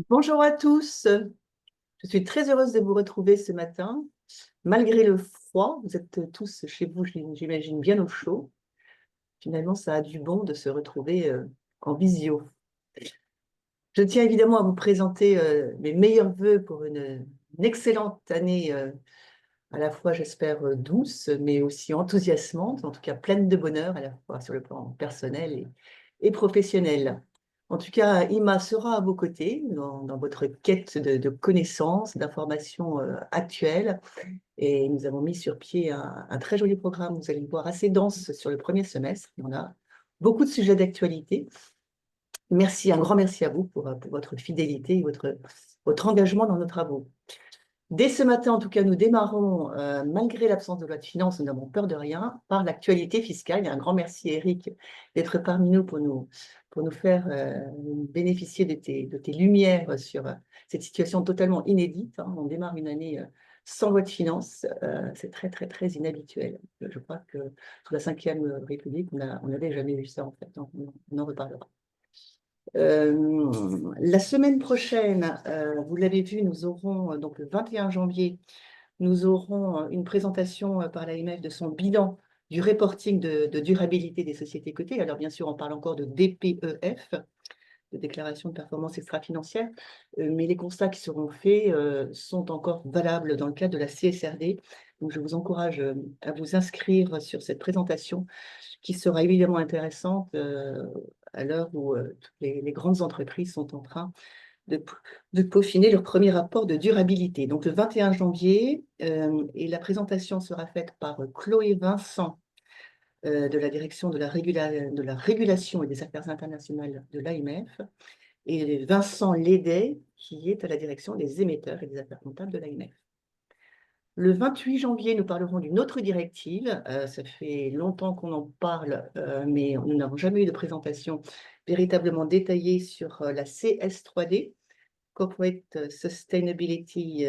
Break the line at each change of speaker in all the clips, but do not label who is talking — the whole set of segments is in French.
Bonjour à tous, je suis très heureuse de vous retrouver ce matin. Malgré le froid, vous êtes tous chez vous, j'imagine, bien au chaud. Finalement, ça a du bon de se retrouver en visio. Je tiens évidemment à vous présenter mes meilleurs vœux pour une excellente année, à la fois, j'espère, douce, mais aussi enthousiasmante, en tout cas pleine de bonheur, à la fois sur le plan personnel et professionnel. En tout cas, Ima sera à vos côtés dans votre quête de connaissances, d'informations actuelles. Et nous avons mis sur pied un très joli programme, vous allez le voir, assez dense sur le premier semestre. Il y en a beaucoup de sujets d'actualité. Merci, un grand merci à vous pour votre fidélité et votre engagement dans nos travaux. Dès ce matin, en tout cas, nous démarrons, malgré l'absence de loi de finances, nous n'avons peur de rien, par l'actualité fiscale. Et un grand merci, Eric, d'être parmi nous pour nous faire bénéficier de tes lumières sur cette situation totalement inédite, hein. On démarre une année sans loi de finances. C'est très, très, très inhabituel. Je crois que sous la Ve République, on n'avait jamais vu ça, en fait. Donc, on en reparlera. La semaine prochaine, vous l'avez vu, nous aurons donc le 21 janvier, nous aurons une présentation par l'AMF de son bilan du reporting de durabilité des sociétés cotées. Alors bien sûr, on parle encore de DPEF, de déclaration de performance extra-financière, mais les constats qui seront faits sont encore valables dans le cadre de la CSRD. Donc je vous encourage à vous inscrire sur cette présentation qui sera évidemment intéressante à l'heure où toutes les grandes entreprises sont en train de, de peaufiner leur premier rapport de durabilité. Donc le 21 janvier, et la présentation sera faite par Chloé Vincent de la direction de la régulation et des affaires internationales de l'AMF et Vincent Lédet qui est à la direction des émetteurs et des affaires comptables de l'AMF. Le 28 janvier, nous parlerons d'une autre directive. Ça fait longtemps qu'on en parle, mais nous n'avons jamais eu de présentation véritablement détaillée sur la CS3D, Corporate Sustainability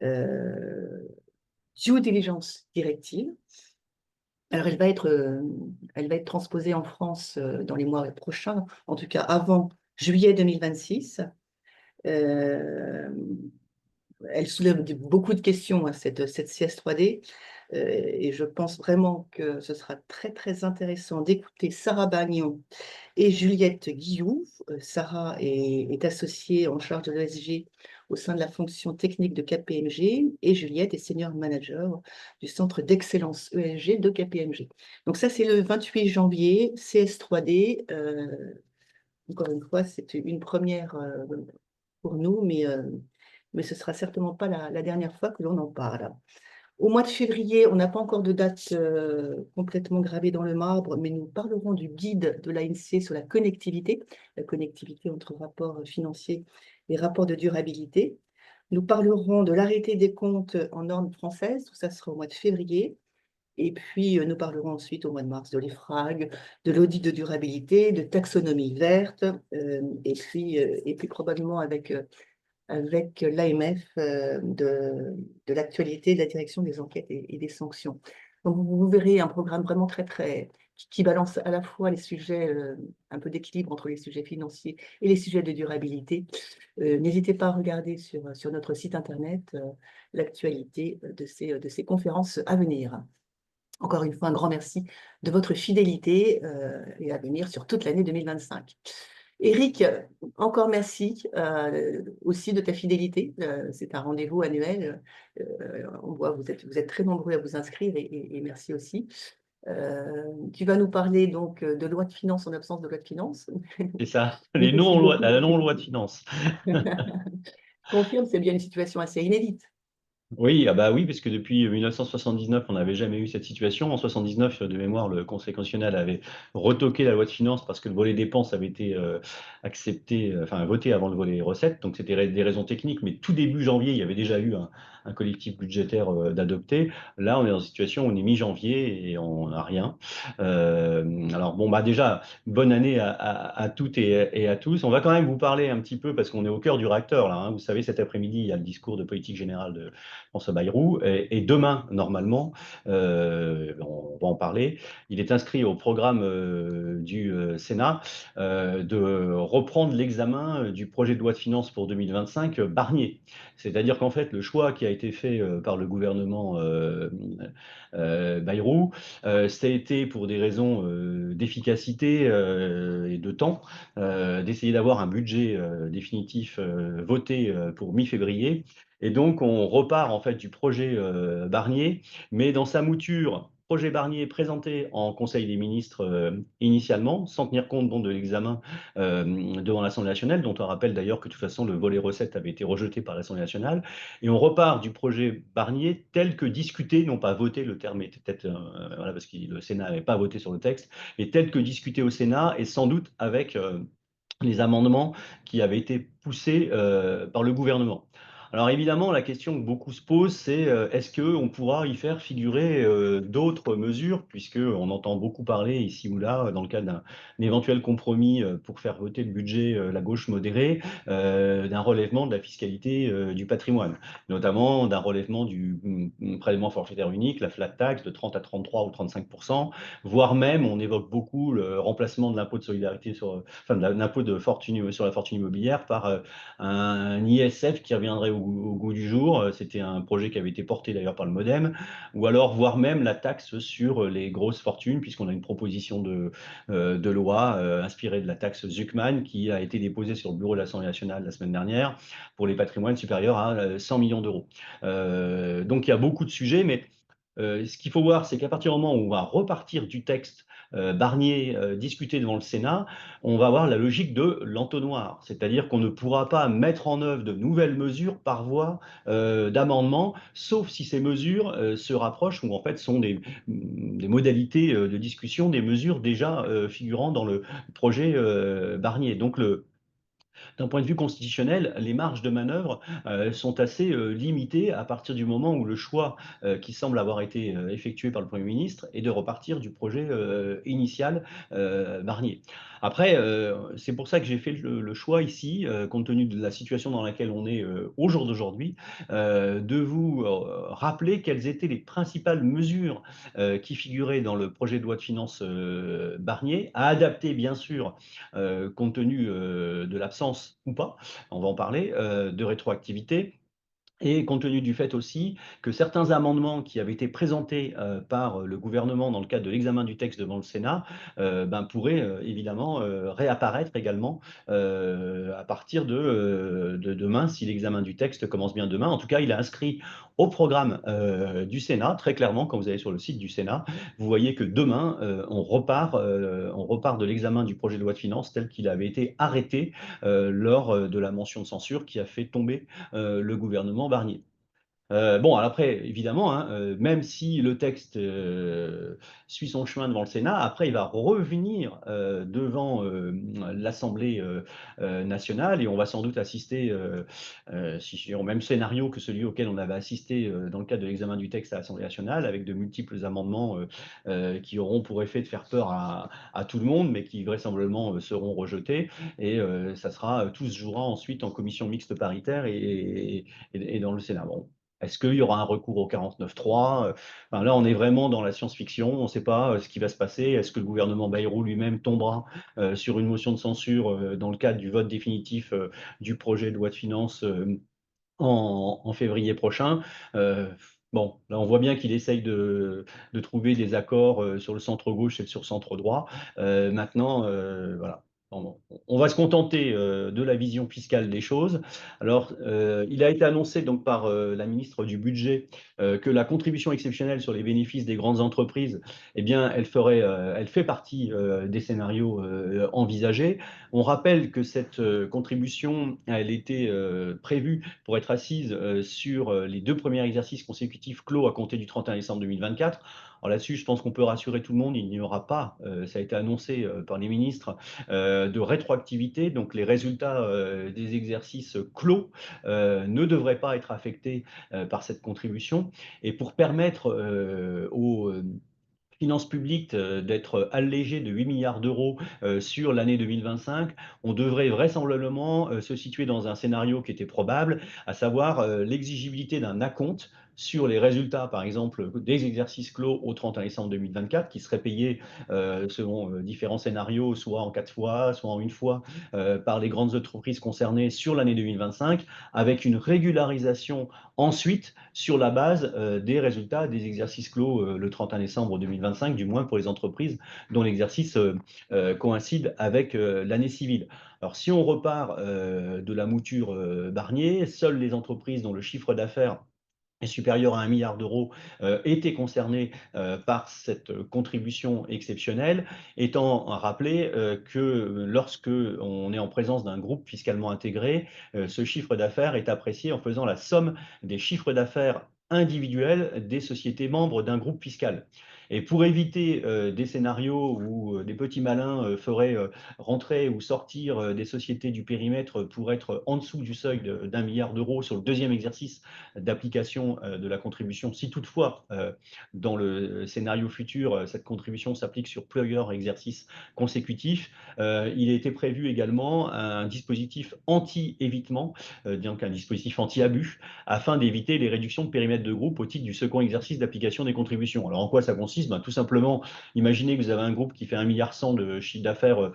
Due Diligence Directive. Alors, elle va être transposée en France dans les mois prochains, en tout cas avant juillet 2026. Elle soulève beaucoup de questions, hein, cette CS3D, et je pense vraiment que ce sera très, très intéressant d'écouter Sarah Bagnon et Juliette Guillou. Sarah est associée en charge de l'ESG au sein de la fonction technique de KPMG et Juliette est senior manager du centre d'excellence ESG de KPMG. Donc ça, c'est le 28 janvier, CS3D. Encore une fois, c'est une première pour nous, mais ce sera certainement pas la dernière fois que l'on en parle. Au mois de février, on n'a pas encore de date complètement gravée dans le marbre, mais nous parlerons du guide de l'ANC sur la connectivité entre rapports financiers et rapports de durabilité. Nous parlerons de l'arrêté des comptes en normes françaises, tout ça sera au mois de février. Et puis, nous parlerons ensuite au mois de mars de l'EFRAG, de l'audit de durabilité, de taxonomie verte, et puis probablement avec l'AMF de l'actualité, de la direction des enquêtes et des sanctions. Donc, vous verrez un programme vraiment très, très, qui balance à la fois les sujets, un peu d'équilibre entre les sujets financiers et les sujets de durabilité. N'hésitez pas à regarder sur notre site internet l'actualité de ces conférences à venir. Encore une fois, un grand merci de votre fidélité et à venir sur toute l'année 2025. Eric, encore merci aussi de ta fidélité. C'est un rendez-vous annuel. On voit, vous êtes très nombreux à vous inscrire et merci aussi. Tu vas nous parler donc de loi de finances en absence de loi de finances.
C'est ça,
Mais aussi beaucoup
la
de...
non-loi de finances.
Confirme, c'est bien une situation assez inédite.
Oui, ah bah oui, parce que depuis 1979, on n'avait jamais eu cette situation. En 79, de mémoire, le Conseil constitutionnel avait retoqué la loi de finances parce que le volet dépenses avait été accepté, enfin voté avant le volet recettes. Donc c'était des raisons techniques, mais tout début janvier, il y avait déjà eu un collectif budgétaire d'adopter. Là, on est dans une situation où on est mi-janvier et on n'a rien. Alors bon, bah déjà, bonne année à toutes et à tous. On va quand même vous parler un petit peu parce qu'on est au cœur du réacteur là, hein. Vous savez, cet après-midi, il y a le discours de politique générale François Bayrou. Et demain, normalement, on va en parler, il est inscrit au programme du Sénat de reprendre l'examen du projet de loi de finances pour 2025 Barnier. C'est-à-dire qu'en fait, le choix qui a été fait par le gouvernement Bayrou, ça a été pour des raisons d'efficacité et de temps, d'essayer d'avoir un budget définitif voté pour mi-février. Et donc, on repart en fait du projet Barnier, mais dans sa mouture, projet Barnier présenté en Conseil des ministres initialement, sans tenir compte bon, de l'examen devant l'Assemblée nationale, dont on rappelle d'ailleurs que de toute façon le volet recettes avait été rejeté par l'Assemblée nationale. Et on repart du projet Barnier tel que discuté, non pas voté, le terme était peut-être, voilà, parce que le Sénat n'avait pas voté sur le texte, mais tel que discuté au Sénat et sans doute avec les amendements qui avaient été poussés par le gouvernement. Alors évidemment, la question que beaucoup se posent, c'est est-ce qu'on pourra y faire figurer d'autres mesures, puisqu'on entend beaucoup parler ici ou là, dans le cadre d'un éventuel compromis pour faire voter le budget la gauche modérée, d'un relèvement de la fiscalité du patrimoine, notamment d'un relèvement du prélèvement forfaitaire unique, la flat tax de 30 à 33 ou 35 voire même, on évoque beaucoup le remplacement de l'impôt de solidarité sur, enfin, de l'impôt de fortune sur la fortune immobilière par un ISF qui reviendrait au goût du jour. C'était un projet qui avait été porté d'ailleurs par le MoDem, ou alors voire même la taxe sur les grosses fortunes, puisqu'on a une proposition de loi inspirée de la taxe Zuckman qui a été déposée sur le bureau de l'Assemblée nationale la semaine dernière pour les patrimoines supérieurs à 100 millions d'euros. Donc il y a beaucoup de sujets, mais ce qu'il faut voir, c'est qu'à partir du moment où on va repartir du texte Barnier discuté devant le Sénat, on va avoir la logique de l'entonnoir, c'est-à-dire qu'on ne pourra pas mettre en œuvre de nouvelles mesures par voie d'amendement, sauf si ces mesures se rapprochent ou en fait sont des modalités de discussion des mesures déjà figurant dans le projet Barnier. Donc d'un point de vue constitutionnel, les marges de manœuvre sont assez limitées à partir du moment où le choix qui semble avoir été effectué par le Premier ministre est de repartir du projet initial Barnier. Après, c'est pour ça que j'ai fait le choix ici, compte tenu de la situation dans laquelle on est au jour d'aujourd'hui, de vous rappeler quelles étaient les principales mesures qui figuraient dans le projet de loi de finances Barnier, à adapter bien sûr compte tenu de l'absence ou pas, on va en parler, de rétroactivité. Et compte tenu du fait aussi que certains amendements qui avaient été présentés par le gouvernement dans le cadre de l'examen du texte devant le Sénat pourraient évidemment réapparaître également à partir de demain, si l'examen du texte commence bien demain. En tout cas, il est inscrit au programme du Sénat, très clairement, quand vous allez sur le site du Sénat, vous voyez que demain, on repart de l'examen du projet de loi de finances tel qu'il avait été arrêté lors de la motion de censure qui a fait tomber le gouvernement Barnier. Bon, alors après, évidemment, hein, même si le texte suit son chemin devant le Sénat, après, il va revenir devant l'Assemblée nationale et on va sans doute assister, au même scénario que celui auquel on avait assisté dans le cadre de l'examen du texte à l'Assemblée nationale, avec de multiples amendements qui auront pour effet de faire peur à tout le monde, mais qui vraisemblablement seront rejetés. Et tout se jouera ensuite en commission mixte paritaire et dans le Sénat. Bon, est-ce qu'il y aura un recours au 49.3? Enfin, là, on est vraiment dans la science-fiction. On ne sait pas ce qui va se passer. Est-ce que le gouvernement Bayrou lui-même tombera sur une motion de censure dans le cadre du vote définitif du projet de loi de finances en février prochain? Bon, là, on voit bien qu'il essaye de trouver des accords sur le centre-gauche et sur le centre-droit. Maintenant, voilà. On va se contenter de la vision fiscale des choses. Alors, il a été annoncé donc par la ministre du Budget que la contribution exceptionnelle sur les bénéfices des grandes entreprises, eh bien, elle fait partie des scénarios envisagés. On rappelle que cette contribution, elle était prévue pour être assise sur les 2 premiers exercices consécutifs clos à compter du 31 décembre 2024. Alors là-dessus, je pense qu'on peut rassurer tout le monde, il n'y aura pas, ça a été annoncé par les ministres, de rétroactivité. Donc les résultats des exercices clos ne devraient pas être affectés par cette contribution. Et pour permettre aux finances publiques d'être allégé de 8 milliards d'euros sur l'année 2025, on devrait vraisemblablement se situer dans un scénario qui était probable, à savoir l'exigibilité d'un acompte sur les résultats, par exemple, des exercices clos au 31 décembre 2024, qui seraient payés selon différents scénarios, soit en 4 fois, soit en une fois, par les grandes entreprises concernées sur l'année 2025, avec une régularisation ensuite sur la base des résultats des exercices clos le 31 décembre 2025, du moins pour les entreprises dont l'exercice coïncide avec l'année civile. Alors si on repart de la mouture Barnier, seules les entreprises dont le chiffre d'affaires est supérieur à 1 milliard d'euros étaient concernés par cette contribution exceptionnelle, étant rappelé que lorsque on est en présence d'un groupe fiscalement intégré, ce chiffre d'affaires est apprécié en faisant la somme des chiffres d'affaires individuels des sociétés membres d'un groupe fiscal. Et pour éviter des scénarios où des petits malins feraient rentrer ou sortir des sociétés du périmètre pour être en dessous du seuil d'1 milliard d'euros sur le deuxième exercice d'application de la contribution, si toutefois, dans le scénario futur, cette contribution s'applique sur plusieurs exercices consécutifs, il a été prévu également un dispositif anti-évitement, donc un dispositif anti-abus, afin d'éviter les réductions de périmètre de groupe au titre du second exercice d'application des contributions. Alors en quoi ça consiste? Tout simplement, imaginez que vous avez un groupe qui fait 1,1 milliard de chiffre d'affaires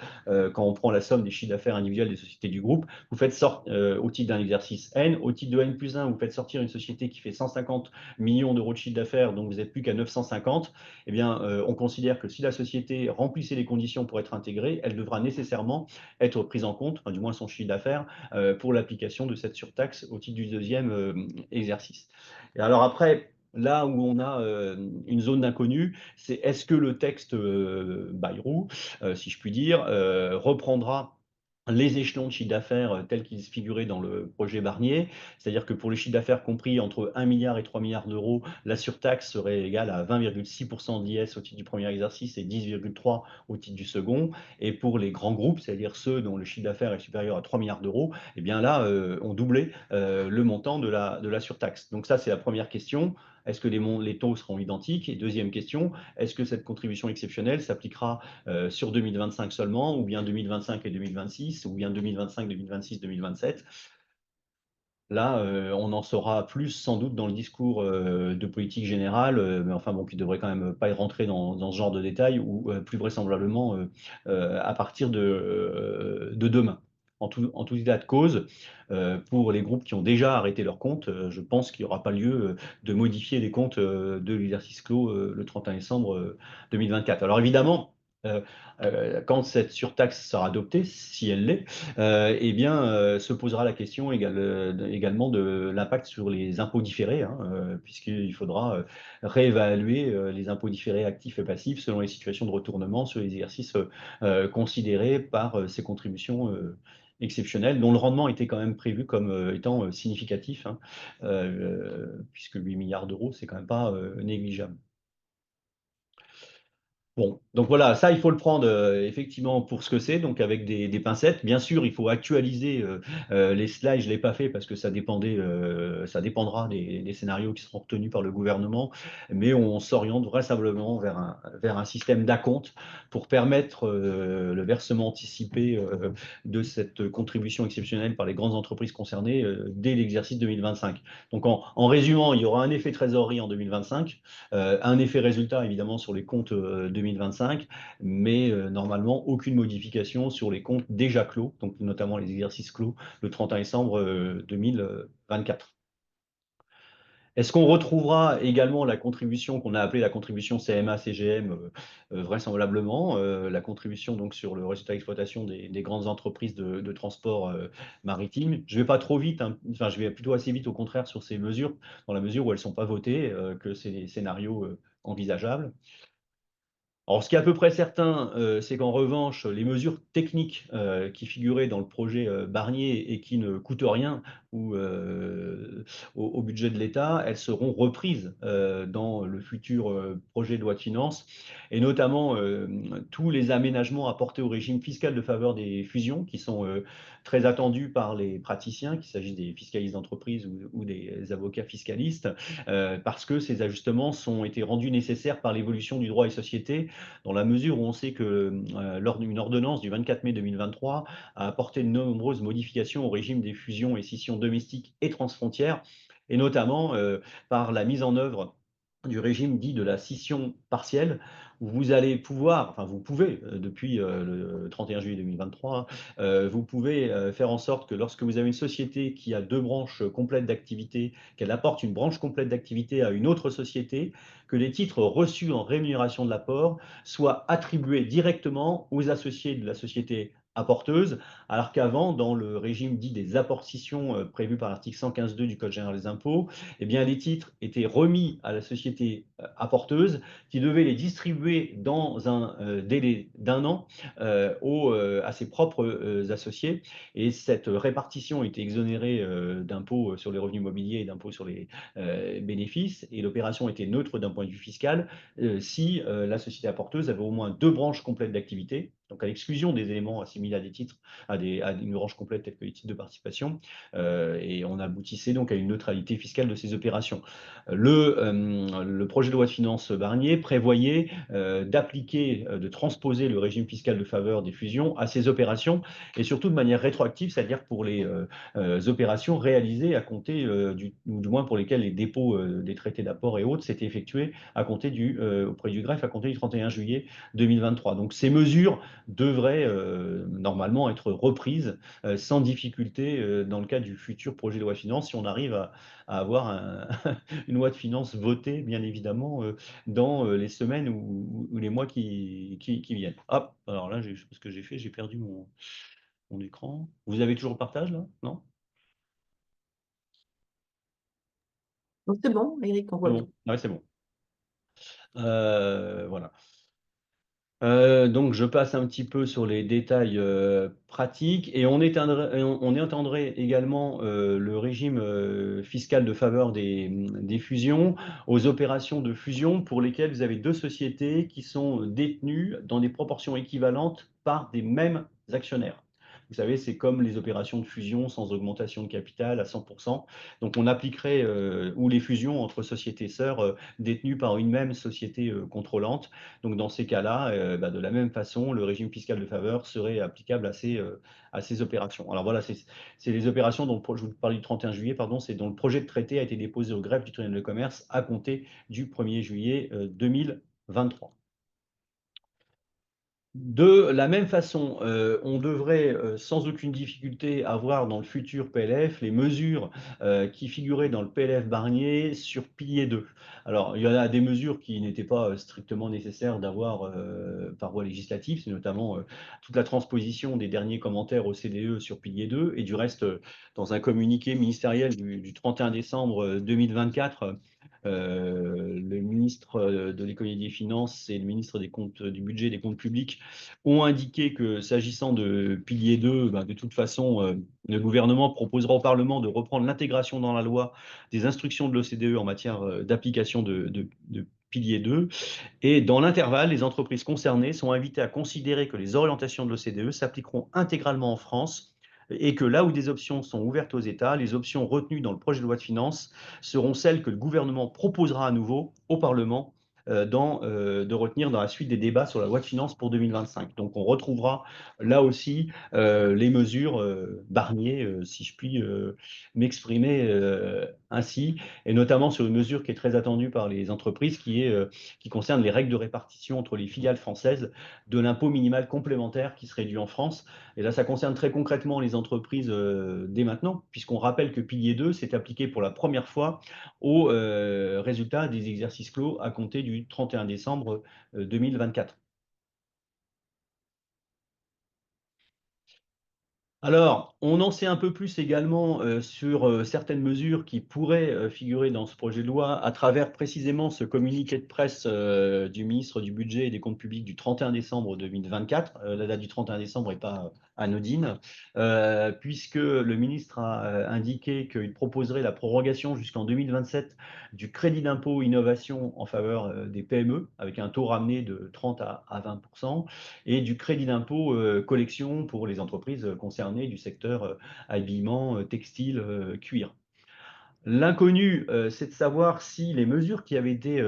quand on prend la somme des chiffres d'affaires individuels des sociétés du groupe, vous faites sortir au titre d'un exercice N, au titre de N+1, vous faites sortir une société qui fait 150 millions d'euros de chiffre d'affaires, donc vous n'êtes plus qu'à 950, eh bien, on considère que si la société remplissait les conditions pour être intégrée, elle devra nécessairement être prise en compte, enfin, du moins son chiffre d'affaires, pour l'application de cette surtaxe au titre du deuxième exercice. Et alors après, là où on a une zone d'inconnu, c'est est-ce que le texte Bayrou, si je puis dire, reprendra les échelons de chiffre d'affaires tels qu'ils figuraient dans le projet Barnier, c'est-à-dire que pour les chiffres d'affaires compris entre 1 milliard et 3 milliards d'euros, la surtaxe serait égale à 20,6% d'IS au titre du premier exercice et 10,3% au titre du second. Et pour les grands groupes, c'est-à-dire ceux dont le chiffre d'affaires est supérieur à 3 milliards d'euros, eh bien là, on doublait le montant de la surtaxe. Donc ça, c'est la première question. Est-ce que les taux seront identiques? Et deuxième question, est-ce que cette contribution exceptionnelle s'appliquera sur 2025 seulement, ou bien 2025 et 2026, ou bien 2025, 2026, 2027? Là, on en saura plus sans doute dans le discours de politique générale, mais enfin bon, qui devrait quand même pas rentrer dans ce genre de détails, ou plus vraisemblablement à partir de demain. En tout état de cause, pour les groupes qui ont déjà arrêté leurs comptes, je pense qu'il n'y aura pas lieu de modifier les comptes de l'exercice clos le 31 décembre 2024. Alors évidemment, euh, quand cette surtaxe sera adoptée, si elle l'est, eh bien, se posera la question également de l'impact sur les impôts différés, hein, puisqu'il faudra réévaluer les impôts différés actifs et passifs selon les situations de retournement sur les exercices considérés par ces contributions exceptionnelles, dont le rendement était quand même prévu comme étant significatif, hein, puisque 8 milliards d'euros, c'est quand même pas négligeable. Bon, donc voilà, ça, il faut le prendre effectivement pour ce que c'est, donc avec des pincettes. Bien sûr, il faut actualiser les slides. Je ne l'ai pas fait parce que ça dépendra des scénarios qui seront retenus par le gouvernement, mais on s'oriente vraisemblablement vers un système d'acompte pour permettre le versement anticipé de cette contribution exceptionnelle par les grandes entreprises concernées dès l'exercice 2025. Donc en résumant, il y aura un effet trésorerie en 2025, un effet résultat évidemment sur les comptes 2025, mais normalement aucune modification sur les comptes déjà clos, donc notamment les exercices clos le 31 décembre 2024. Est-ce qu'on retrouvera également la contribution qu'on a appelée la contribution CMA-CGM, vraisemblablement, la contribution donc sur le résultat d'exploitation des grandes entreprises de transport maritime? Je ne vais pas trop vite, hein, enfin je vais plutôt assez vite au contraire sur ces mesures, dans la mesure où elles ne sont pas votées, que c'est des scénarios envisageables. Alors, ce qui est à peu près certain, c'est qu'en revanche, les mesures techniques qui figuraient dans le projet Barnier et qui ne coûtent rien ou au budget de l'État, elles seront reprises dans le futur projet de loi de finances, et notamment tous les aménagements apportés au régime fiscal de faveur des fusions, qui sont très attendus par les praticiens, qu'il s'agisse des fiscalistes d'entreprise ou des avocats fiscalistes, parce que ces ajustements ont été rendus nécessaires par l'évolution du droit et société, dans la mesure où on sait que lors d'une ordonnance du 24 mai 2023 a apporté de nombreuses modifications au régime des fusions et scissions domestiques et transfrontières, et notamment par la mise en œuvre du régime dit de la scission partielle, où vous allez pouvoir, enfin vous pouvez, depuis le 31 juillet 2023, vous pouvez faire en sorte que lorsque vous avez une société qui a deux branches complètes d'activité, qu'elle apporte une branche complète d'activité à une autre société, que les titres reçus en rémunération de l'apport soient attribués directement aux associés de la société apporteuse, alors qu'avant, dans le régime dit des apportitions prévu par l'article 115.2 du Code général des impôts, eh bien, les titres étaient remis à la société apporteuse qui devait les distribuer dans un délai d'un an à ses propres associés. Et cette répartition était exonérée d'impôts sur les revenus immobiliers et d'impôts sur les bénéfices. Et l'opération était neutre d'un point de vue fiscal si la société apporteuse avait au moins deux branches complètes d'activité, donc à l'exclusion des éléments assimilés à des titres, à une branche complète telle que les titres de participation, et on aboutissait donc à une neutralité fiscale de ces opérations. Le projet de loi de finances Barnier prévoyait d'appliquer, de transposer le régime fiscal de faveur des fusions à ces opérations, et surtout de manière rétroactive, c'est-à-dire pour les opérations réalisées à compter, ou du moins pour lesquelles les dépôts des traités d'apport et autres s'étaient effectués à compter auprès du greffe à compter du 31 juillet 2023. Donc ces mesures devraient normalement être reprises sans difficulté dans le cadre du futur projet de loi de finances, si on arrive à avoir une loi de finances votée, bien évidemment, dans les semaines ou les mois qui viennent. Hop, alors là, ce que j'ai fait, j'ai perdu mon écran. Vous avez toujours le partage, là? Non?
Donc, c'est bon, Eric, on
C'est
voit
bon.
tout.
Ouais, c'est bon. Voilà. Donc je passe un petit peu sur les détails pratiques, et on étendrait également le régime fiscal de faveur des fusions aux opérations de fusion pour lesquelles vous avez deux sociétés qui sont détenues dans des proportions équivalentes par des mêmes actionnaires. Vous savez, c'est comme les opérations de fusion sans augmentation de capital à 100%. Donc on appliquerait, ou les fusions entre sociétés sœurs détenues par une même société contrôlante. Donc, dans ces cas-là, de la même façon, le régime fiscal de faveur serait applicable à ces opérations. Alors voilà, c'est les opérations dont je vous parlais du 31 juillet, pardon, c'est dont le projet de traité a été déposé au greffe du tribunal de commerce à compter du 1er juillet 2023. De la même façon, on devrait sans aucune difficulté avoir dans le futur PLF les mesures qui figuraient dans le PLF Barnier sur pilier 2. Alors, il y en a des mesures qui n'étaient pas strictement nécessaires d'avoir par voie législative, c'est notamment toute la transposition des derniers commentaires au CDE sur pilier 2, et du reste, dans un communiqué ministériel du 31 décembre 2024, le ministre de l'économie et des finances et le ministre des comptes, du budget et des comptes publics ont indiqué que s'agissant de pilier 2, de toute façon, le gouvernement proposera au Parlement de reprendre l'intégration dans la loi des instructions de l'OCDE en matière d'application de pilier 2. Et dans l'intervalle, les entreprises concernées sont invitées à considérer que les orientations de l'OCDE s'appliqueront intégralement en France, et que là où des options sont ouvertes aux États, les options retenues dans le projet de loi de finances seront celles que le gouvernement proposera à nouveau au Parlement de retenir dans la suite des débats sur la loi de finances pour 2025. Donc on retrouvera là aussi les mesures Barnier, si je puis m'exprimer ainsi, et notamment sur une mesure qui est très attendue par les entreprises, qui concerne les règles de répartition entre les filiales françaises de l'impôt minimal complémentaire qui serait dû en France. Et là, ça concerne très concrètement les entreprises dès maintenant, puisqu'on rappelle que pilier 2 s'est appliqué pour la première fois aux résultats des exercices clos à compter du 31 décembre 2024. Alors, On en sait un peu plus également, sur, certaines mesures qui pourraient, figurer dans ce projet de loi à travers précisément ce communiqué de presse, du ministre du Budget et des Comptes publics du 31 décembre 2024. La date du 31 décembre est pas, anodine, puisque le ministre a, indiqué qu'il proposerait la prorogation jusqu'en 2027 du crédit d'impôt innovation en faveur, des PME, avec un taux ramené de 30 à 20 et du crédit d'impôt, collection pour les entreprises, concernées du secteur, habillement, textile, cuir. L'inconnu, c'est de savoir si les mesures qui avaient été,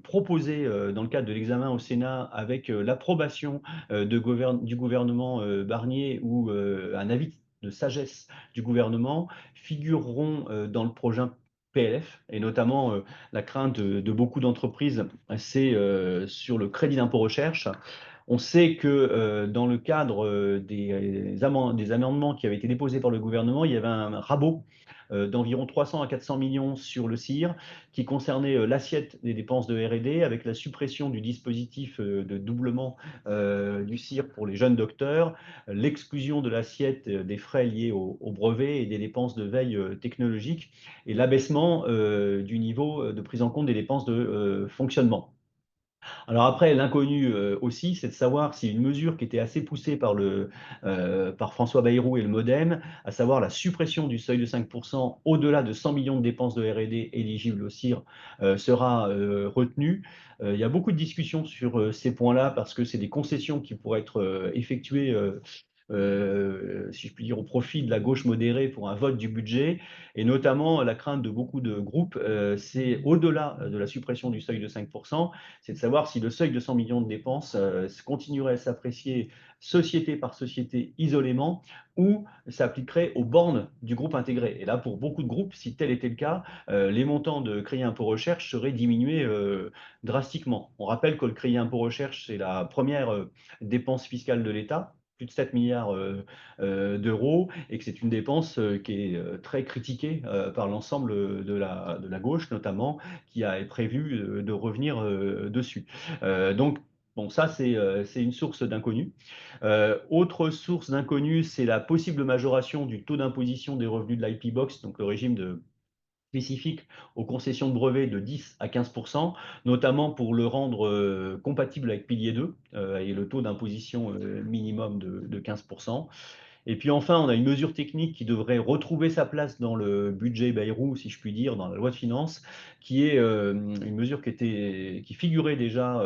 proposées, dans le cadre de l'examen au Sénat avec, l'approbation, du gouvernement, Barnier ou, un avis de sagesse du gouvernement figureront, dans le prochain PLF et notamment, la crainte de beaucoup d'entreprises, c'est, sur le crédit d'impôt recherche. On sait que, dans le cadre, des amendements qui avaient été déposés par le gouvernement, il y avait un rabot d'environ 300 à 400 millions sur le CIR, qui concernait l'assiette des dépenses de R&D, avec la suppression du dispositif de doublement du CIR pour les jeunes docteurs, l'exclusion de l'assiette des frais liés au brevet et des dépenses de veille technologique, et l'abaissement du niveau de prise en compte des dépenses de fonctionnement. Alors après, l'inconnu aussi, c'est de savoir si une mesure qui était assez poussée par François Bayrou et le MoDem, à savoir la suppression du seuil de 5% au-delà de 100 millions de dépenses de R&D éligibles au CIR, sera retenue. Il y a beaucoup de discussions sur ces points-là parce que c'est des concessions qui pourraient être effectuées si je puis dire, au profit de la gauche modérée pour un vote du budget, et notamment la crainte de beaucoup de groupes, c'est au-delà de la suppression du seuil de 5%, c'est de savoir si le seuil de 100 millions de dépenses continuerait à s'apprécier société par société isolément ou s'appliquerait aux bornes du groupe intégré. Et là, pour beaucoup de groupes, si tel était le cas, les montants de crédit impôt recherche seraient diminués drastiquement. On rappelle que le crédit impôt recherche, c'est la première dépense fiscale de l'État, plus de 7 milliards d'euros, et que c'est une dépense qui est très critiquée par l'ensemble de la gauche, notamment, qui a prévu de revenir dessus. Donc, bon, ça, c'est une source d'inconnu. Autre source d'inconnu, c'est la possible majoration du taux d'imposition des revenus de l'IP Box, donc le régime spécifique aux concessions de brevets de 10 à 15%, notamment pour le rendre compatible avec pilier 2 et le taux d'imposition minimum de 15%. Et puis enfin, on a une mesure technique qui devrait retrouver sa place dans le budget Bayrou, si je puis dire, dans la loi de finances, qui est une mesure qui figurait déjà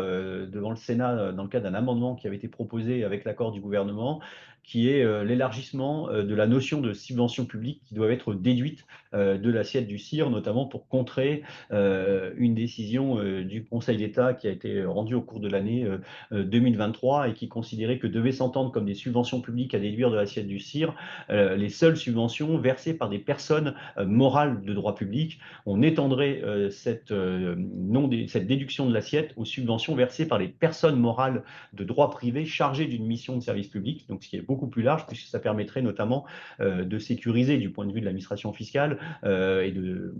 devant le Sénat dans le cadre d'un amendement qui avait été proposé avec l'accord du gouvernement, qui est l'élargissement de la notion de subvention publique qui doit être déduite de l'assiette du CIR, notamment pour contrer une décision du Conseil d'État qui a été rendue au cours de l'année 2023 et qui considérait que devait s'entendre comme des subventions publiques à déduire de l'assiette du CIR les seules subventions versées par des personnes morales de droit public. On étendrait cette déduction de l'assiette aux subventions versées par les personnes morales de droit privé chargées d'une mission de service public, donc ce qui est beaucoup plus large puisque ça permettrait notamment de sécuriser du point de vue de l'administration fiscale et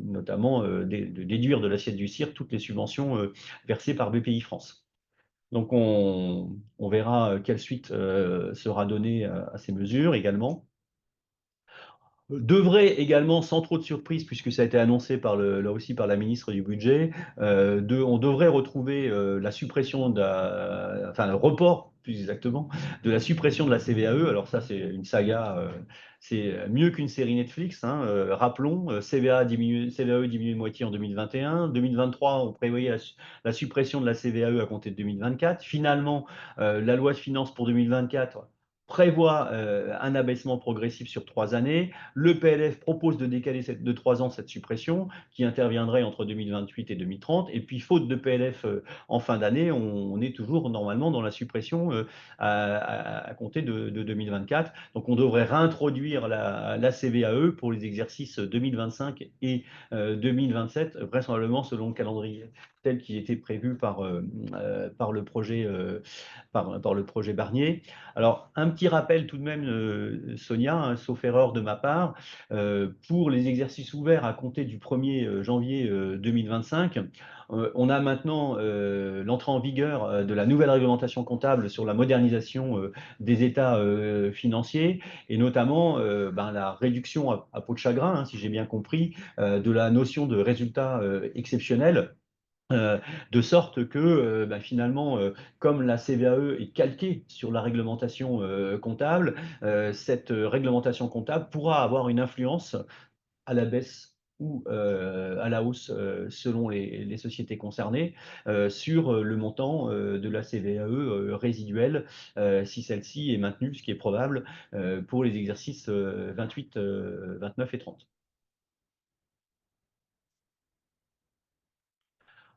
notamment de déduire de l'assiette du CIR toutes les subventions versées par BPI France. Donc on verra quelle suite sera donnée à ces mesures également. Devrait également, sans trop de surprise, puisque ça a été annoncé là aussi par la ministre du Budget, on devrait retrouver la suppression enfin le report, plus exactement, de la suppression de la CVAE. Alors ça, c'est une saga, c'est mieux qu'une série Netflix, hein. Rappelons, CVAE diminue de moitié en 2021. 2023, on prévoyait la suppression de la CVAE à compter de 2024. Finalement, la loi de finances pour 2024 prévoit un abaissement progressif sur 3 années. Le PLF propose de décaler de 3 ans cette suppression qui interviendrait entre 2028 et 2030. Et puis, faute de PLF en fin d'année, on est toujours normalement dans la suppression à compter de 2024. Donc, on devrait réintroduire la CVAE pour les exercices 2025 et 2027, vraisemblablement selon le calendrier tel qu'il était prévu par le projet par le projet Barnier. Alors, un petit rappel tout de même, Sonia, hein, sauf erreur de ma part, pour les exercices ouverts à compter du 1er janvier 2025, on a maintenant l'entrée en vigueur de la nouvelle réglementation comptable sur la modernisation des états financiers et notamment la réduction à peau de chagrin, hein, si j'ai bien compris, de la notion de résultat exceptionnel. Euh, de sorte que finalement, comme la CVAE est calquée sur la réglementation comptable, cette réglementation comptable pourra avoir une influence à la baisse ou à la hausse selon les sociétés concernées sur le montant de la CVAE résiduelle si celle-ci est maintenue, ce qui est probable pour les exercices 28, 29 et 30.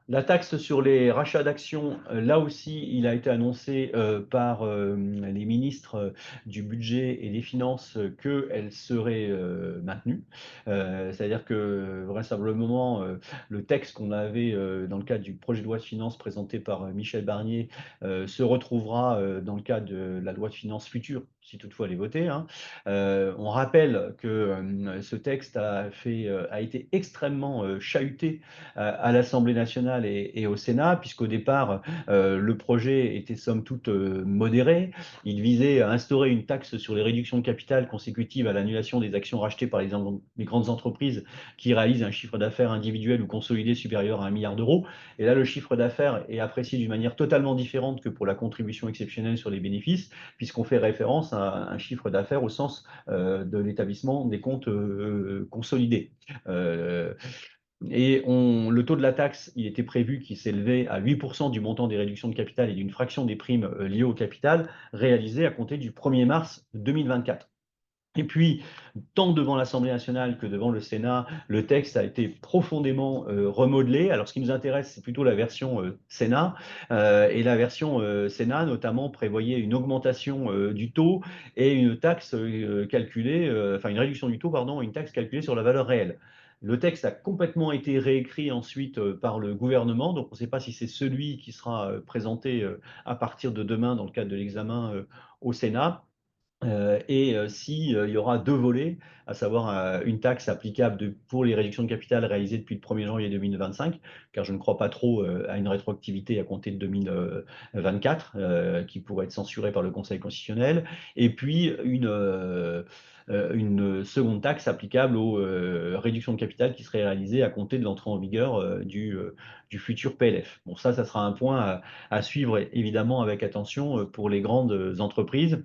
La taxe sur les rachats d'actions, là aussi, il a été annoncé par les ministres du budget et des finances qu'elle serait maintenue. C'est-à-dire que vraisemblablement, le texte qu'on avait dans le cadre du projet de loi de finances présenté par Michel Barnier se retrouvera dans le cadre de la loi de finances future, si toutefois elle est votée, hein. On rappelle que ce texte a été extrêmement chahuté à l'Assemblée nationale et au Sénat, puisqu'au départ, le projet était somme toute modéré. Il visait à instaurer une taxe sur les réductions de capital consécutives à l'annulation des actions rachetées par les grandes entreprises qui réalisent un chiffre d'affaires individuel ou consolidé supérieur à 1 milliard d'euros. Et là, le chiffre d'affaires est apprécié d'une manière totalement différente que pour la contribution exceptionnelle sur les bénéfices, puisqu'on fait référence à un chiffre d'affaires au sens de l'établissement des comptes consolidés. Et le taux de la taxe, il était prévu qu'il s'élevait à 8% du montant des réductions de capital et d'une fraction des primes liées au capital réalisées à compter du 1er mars 2024. Et puis, tant devant l'Assemblée nationale que devant le Sénat, le texte a été profondément remodelé. Alors, ce qui nous intéresse, c'est plutôt la version Sénat. Et la version Sénat, notamment, prévoyait une augmentation du taux et une taxe calculée, enfin une réduction du taux, pardon, et une taxe calculée sur la valeur réelle. Le texte a complètement été réécrit ensuite par le gouvernement, donc on ne sait pas si c'est celui qui sera présenté à partir de demain dans le cadre de l'examen au Sénat. S'il y aura deux volets, à savoir une taxe applicable pour les réductions de capital réalisées depuis le 1er janvier 2025, car je ne crois pas trop à une rétroactivité à compter de 2024, qui pourrait être censurée par le Conseil constitutionnel, et puis une seconde taxe applicable aux réductions de capital qui serait réalisée à compter de l'entrée en vigueur du futur PLF. Bon, ça sera un point à suivre évidemment avec attention pour les grandes entreprises.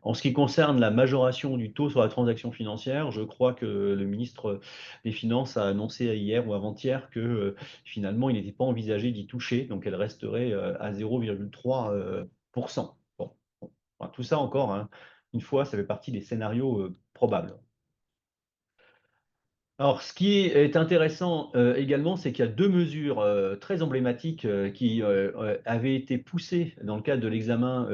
En ce qui concerne la majoration du taux sur la transaction financière, je crois que le ministre des Finances a annoncé hier ou avant-hier que finalement, il n'était pas envisagé d'y toucher, donc elle resterait à 0,3%. Bon, bon. Enfin, tout ça encore, hein, une fois, ça fait partie des scénarios probables. Alors, ce qui est intéressant également, c'est qu'il y a deux mesures très emblématiques qui avaient été poussées dans le cadre de l'examen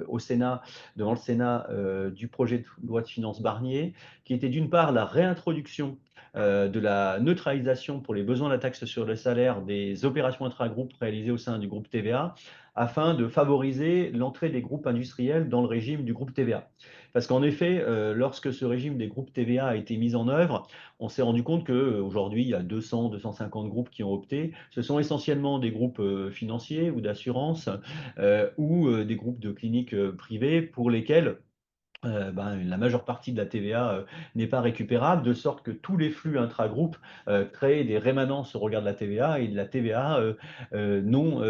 au Sénat, devant le Sénat, du projet de loi de finances Barnier, qui était d'une part la réintroduction de la neutralisation pour les besoins de la taxe sur le salaire des opérations intragroupes réalisées au sein du groupe TVA, afin de favoriser l'entrée des groupes industriels dans le régime du groupe TVA. Parce qu'en effet, lorsque ce régime des groupes TVA a été mis en œuvre, on s'est rendu compte qu'aujourd'hui, il y a 200, 250 groupes qui ont opté. Ce sont essentiellement des groupes financiers ou d'assurance ou des groupes de cliniques privées pour lesquels la majeure partie de la TVA n'est pas récupérable, de sorte que tous les flux intra-groupes créent des rémanences au regard de la TVA et de la TVA non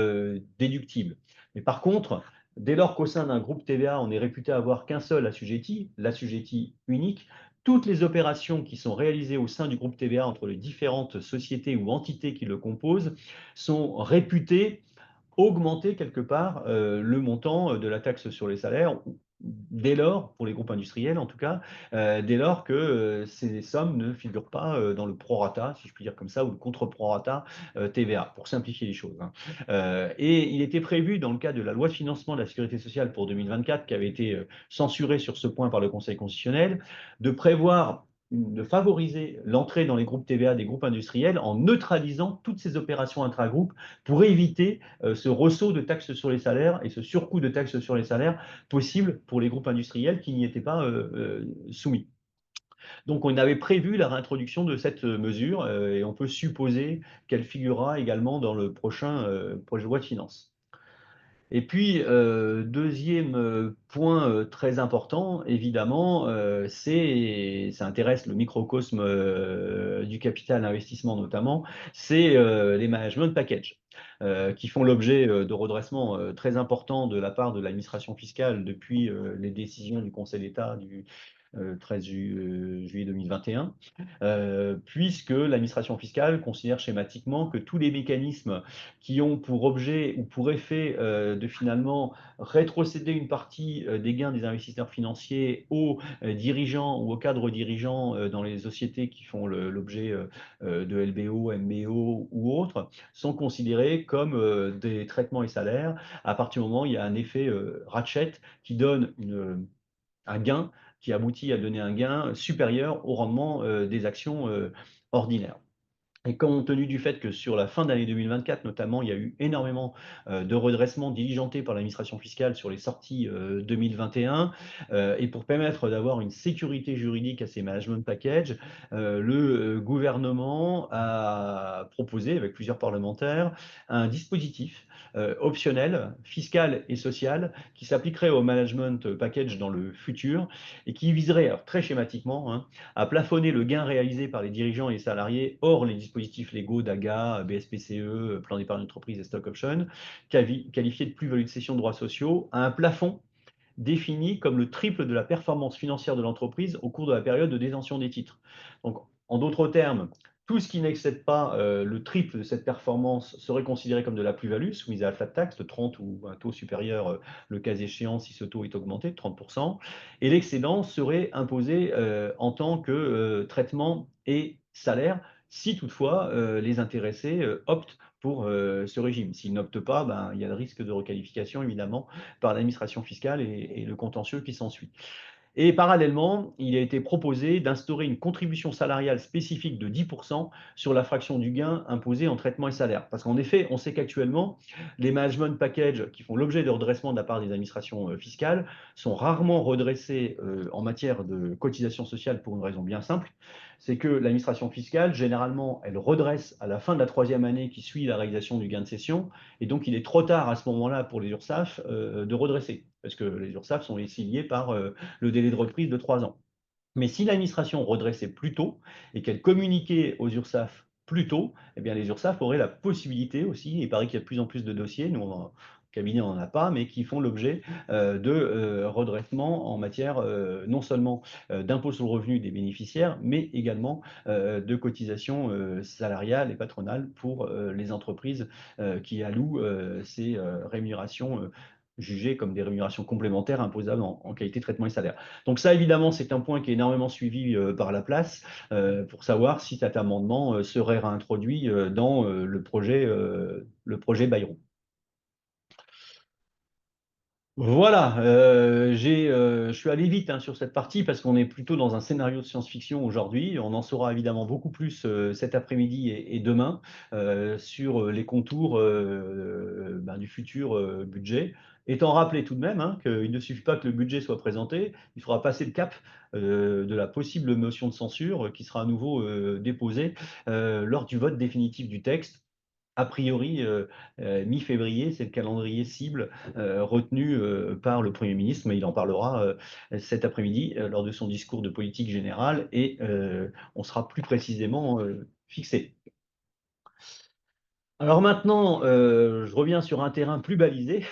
déductible. Mais par contre, dès lors qu'au sein d'un groupe TVA, on est réputé avoir qu'un seul assujetti, l'assujetti unique, toutes les opérations qui sont réalisées au sein du groupe TVA entre les différentes sociétés ou entités qui le composent sont réputées augmenter quelque part le montant de la taxe sur les salaires, dès lors, pour les groupes industriels en tout cas, dès lors que ces sommes ne figurent pas dans le prorata, si je puis dire comme ça, ou le contre-prorata TVA, pour simplifier les choses, hein. Et il était prévu dans le cadre de la loi de financement de la sécurité sociale pour 2024, qui avait été censurée sur ce point par le Conseil constitutionnel, de prévoir de favoriser l'entrée dans les groupes TVA des groupes industriels en neutralisant toutes ces opérations intra-groupes pour éviter ce ressaut de taxes sur les salaires et ce surcoût de taxes sur les salaires possible pour les groupes industriels qui n'y étaient pas soumis. Donc, on avait prévu la réintroduction de cette mesure et on peut supposer qu'elle figurera également dans le prochain projet de loi de finances. Et puis, deuxième point très important, évidemment, ça intéresse le microcosme du capital investissement notamment, c'est les management packages qui font l'objet de redressements très importants de la part de l'administration fiscale depuis les décisions du Conseil d'État du 13 juillet 2021, puisque l'administration fiscale considère schématiquement que tous les mécanismes qui ont pour objet ou pour effet de finalement rétrocéder une partie des gains des investisseurs financiers aux dirigeants ou aux cadres dirigeants dans les sociétés qui font l'objet de LBO, MBO ou autres, sont considérés comme des traitements et salaires à partir du moment où il y a un effet ratchet qui donne un gain qui aboutit à donner un gain supérieur au rendement des actions ordinaires. Et compte tenu du fait que sur la fin d'année 2024, notamment, il y a eu énormément de redressements diligentés par l'administration fiscale sur les sorties 2021, et pour permettre d'avoir une sécurité juridique à ces management packages, le gouvernement a proposé, avec plusieurs parlementaires, un dispositif optionnel, fiscal et social, qui s'appliquerait au management package dans le futur et qui viserait, alors très schématiquement, hein, à plafonner le gain réalisé par les dirigeants et les salariés hors les dispositifs légaux d'AGA, BSPCE, plan d'épargne d'entreprise et stock option, qualifiés de plus-value de cession de droits sociaux, à un plafond défini comme le triple de la performance financière de l'entreprise au cours de la période de détention des titres. Donc, en d'autres termes, tout ce qui n'excède pas le triple de cette performance serait considéré comme de la plus-value, soumise à la flat tax de 30 ou un taux supérieur, le cas échéant, si ce taux est augmenté de 30%, et l'excédent serait imposé en tant que traitement et salaire, si toutefois les intéressés optent pour ce régime. S'ils n'optent pas, ben, il y a le risque de requalification, évidemment, par l'administration fiscale et le contentieux qui s'ensuit. Et parallèlement, il a été proposé d'instaurer une contribution salariale spécifique de 10% sur la fraction du gain imposée en traitement et salaire. Parce qu'en effet, on sait qu'actuellement, les management packages qui font l'objet de redressement de la part des administrations fiscales sont rarement redressés en matière de cotisation sociale pour une raison bien simple. C'est que l'administration fiscale, généralement, elle redresse à la fin de la troisième année qui suit la réalisation du gain de cession. Et donc, il est trop tard à ce moment-là pour les URSSAF de redresser. Parce que les URSSAF sont liés par le délai de reprise de 3 ans. Mais si l'administration redressait plus tôt et qu'elle communiquait aux URSSAF plus tôt, eh bien les URSSAF auraient la possibilité aussi, et il paraît qu'il y a de plus en plus de dossiers, nous, au cabinet, on n'en a pas, mais qui font l'objet de redressement en matière non seulement d'impôt sur le revenu des bénéficiaires, mais également de cotisations salariales et patronales pour les entreprises qui allouent ces rémunérations jugées comme des rémunérations complémentaires imposables en qualité de traitement et salaire. Donc ça, évidemment, c'est un point qui est énormément suivi par la place pour savoir si cet amendement serait réintroduit dans le projet Bayrou. Voilà, je suis allé vite hein, sur cette partie parce qu'on est plutôt dans un scénario de science-fiction aujourd'hui. On en saura évidemment beaucoup plus cet après-midi et demain sur les contours ben, du futur budget. Étant rappelé tout de même hein, qu'il ne suffit pas que le budget soit présenté, il faudra passer le cap de la possible motion de censure qui sera à nouveau déposée lors du vote définitif du texte. A priori, mi-février, c'est le calendrier cible retenu par le Premier ministre, mais il en parlera cet après-midi lors de son discours de politique générale et on sera plus précisément fixé. Alors maintenant, je reviens sur un terrain plus balisé,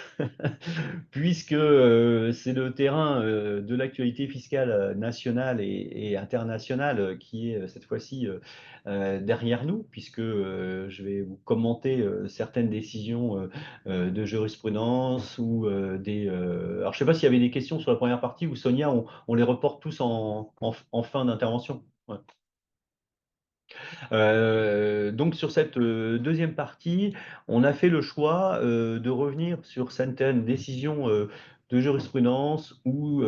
puisque c'est le terrain de l'actualité fiscale nationale et internationale qui est cette fois-ci derrière nous, puisque je vais vous commenter certaines décisions de jurisprudence ou Alors, je ne sais pas s'il y avait des questions sur la première partie ou Sonia, on les reporte tous en fin d'intervention. Ouais. Donc sur cette deuxième partie, on a fait le choix de revenir sur certaines décisions de jurisprudence ou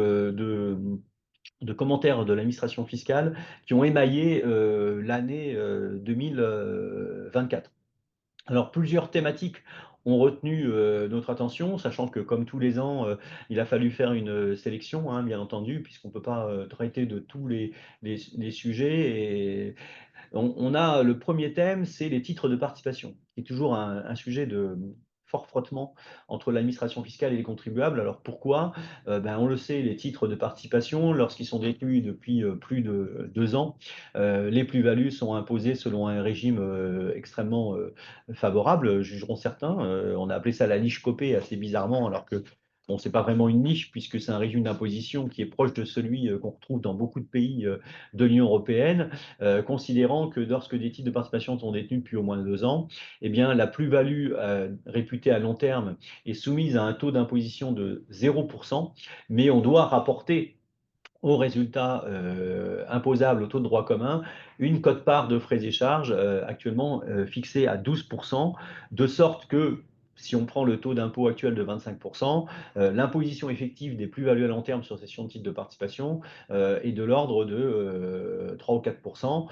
de commentaires de l'administration fiscale qui ont émaillé l'année 2024. Alors, plusieurs thématiques ont retenu notre attention, sachant que comme tous les ans, il a fallu faire une sélection, hein, bien entendu, puisqu'on ne peut pas traiter de tous les sujets. Et on a le premier thème, c'est les titres de participation, qui est toujours un sujet de fort frottement entre l'administration fiscale et les contribuables. Alors pourquoi? Ben, on le sait, les titres de participation, lorsqu'ils sont détenus depuis plus de 2 ans, les plus-values sont imposées selon un régime extrêmement favorable, jugeront certains. On a appelé ça la niche Copé assez bizarrement, alors que bon, c'est pas vraiment une niche puisque c'est un régime d'imposition qui est proche de celui qu'on retrouve dans beaucoup de pays de l'Union européenne, considérant que lorsque des titres de participation sont détenus depuis au moins 2 ans, eh bien, la plus-value réputée à long terme est soumise à un taux d'imposition de 0%, mais on doit rapporter au résultat imposable au taux de droit commun une quote-part de frais et charges actuellement fixée à 12%, de sorte que si on prend le taux d'impôt actuel de 25%, l'imposition effective des plus-values à long terme sur cession de titres de participation est de l'ordre de 3 ou 4%,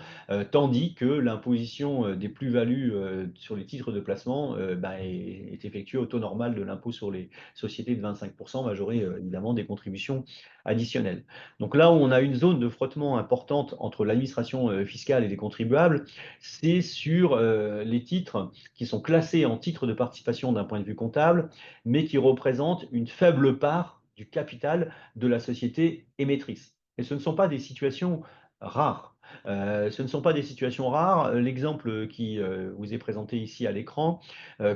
tandis que l'imposition des plus-values sur les titres de placement bah, est effectuée au taux normal de l'impôt sur les sociétés de 25%, majoré évidemment des contributions additionnelles. Donc là où on a une zone de frottement importante entre l'administration fiscale et les contribuables, c'est sur les titres qui sont classés en titres de participation d'un point de vue comptable, mais qui représentent une faible part du capital de la société émettrice. Et ce ne sont pas des situations rares. Ce ne sont pas des situations rares. L'exemple qui vous est présenté ici à l'écran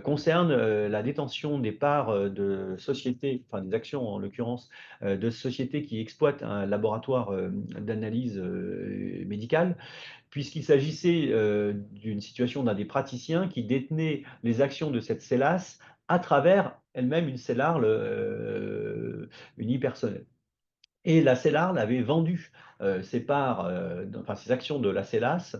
concerne la détention des parts de sociétés, enfin des actions en l'occurrence, de sociétés qui exploitent un laboratoire d'analyse médicale, puisqu'il s'agissait d'une situation d'un des praticiens qui détenait les actions de cette CELAS à travers elle-même une CELARL unipersonnelle. Et la CELARL avait vendu ses parts, enfin ses actions de la CELAS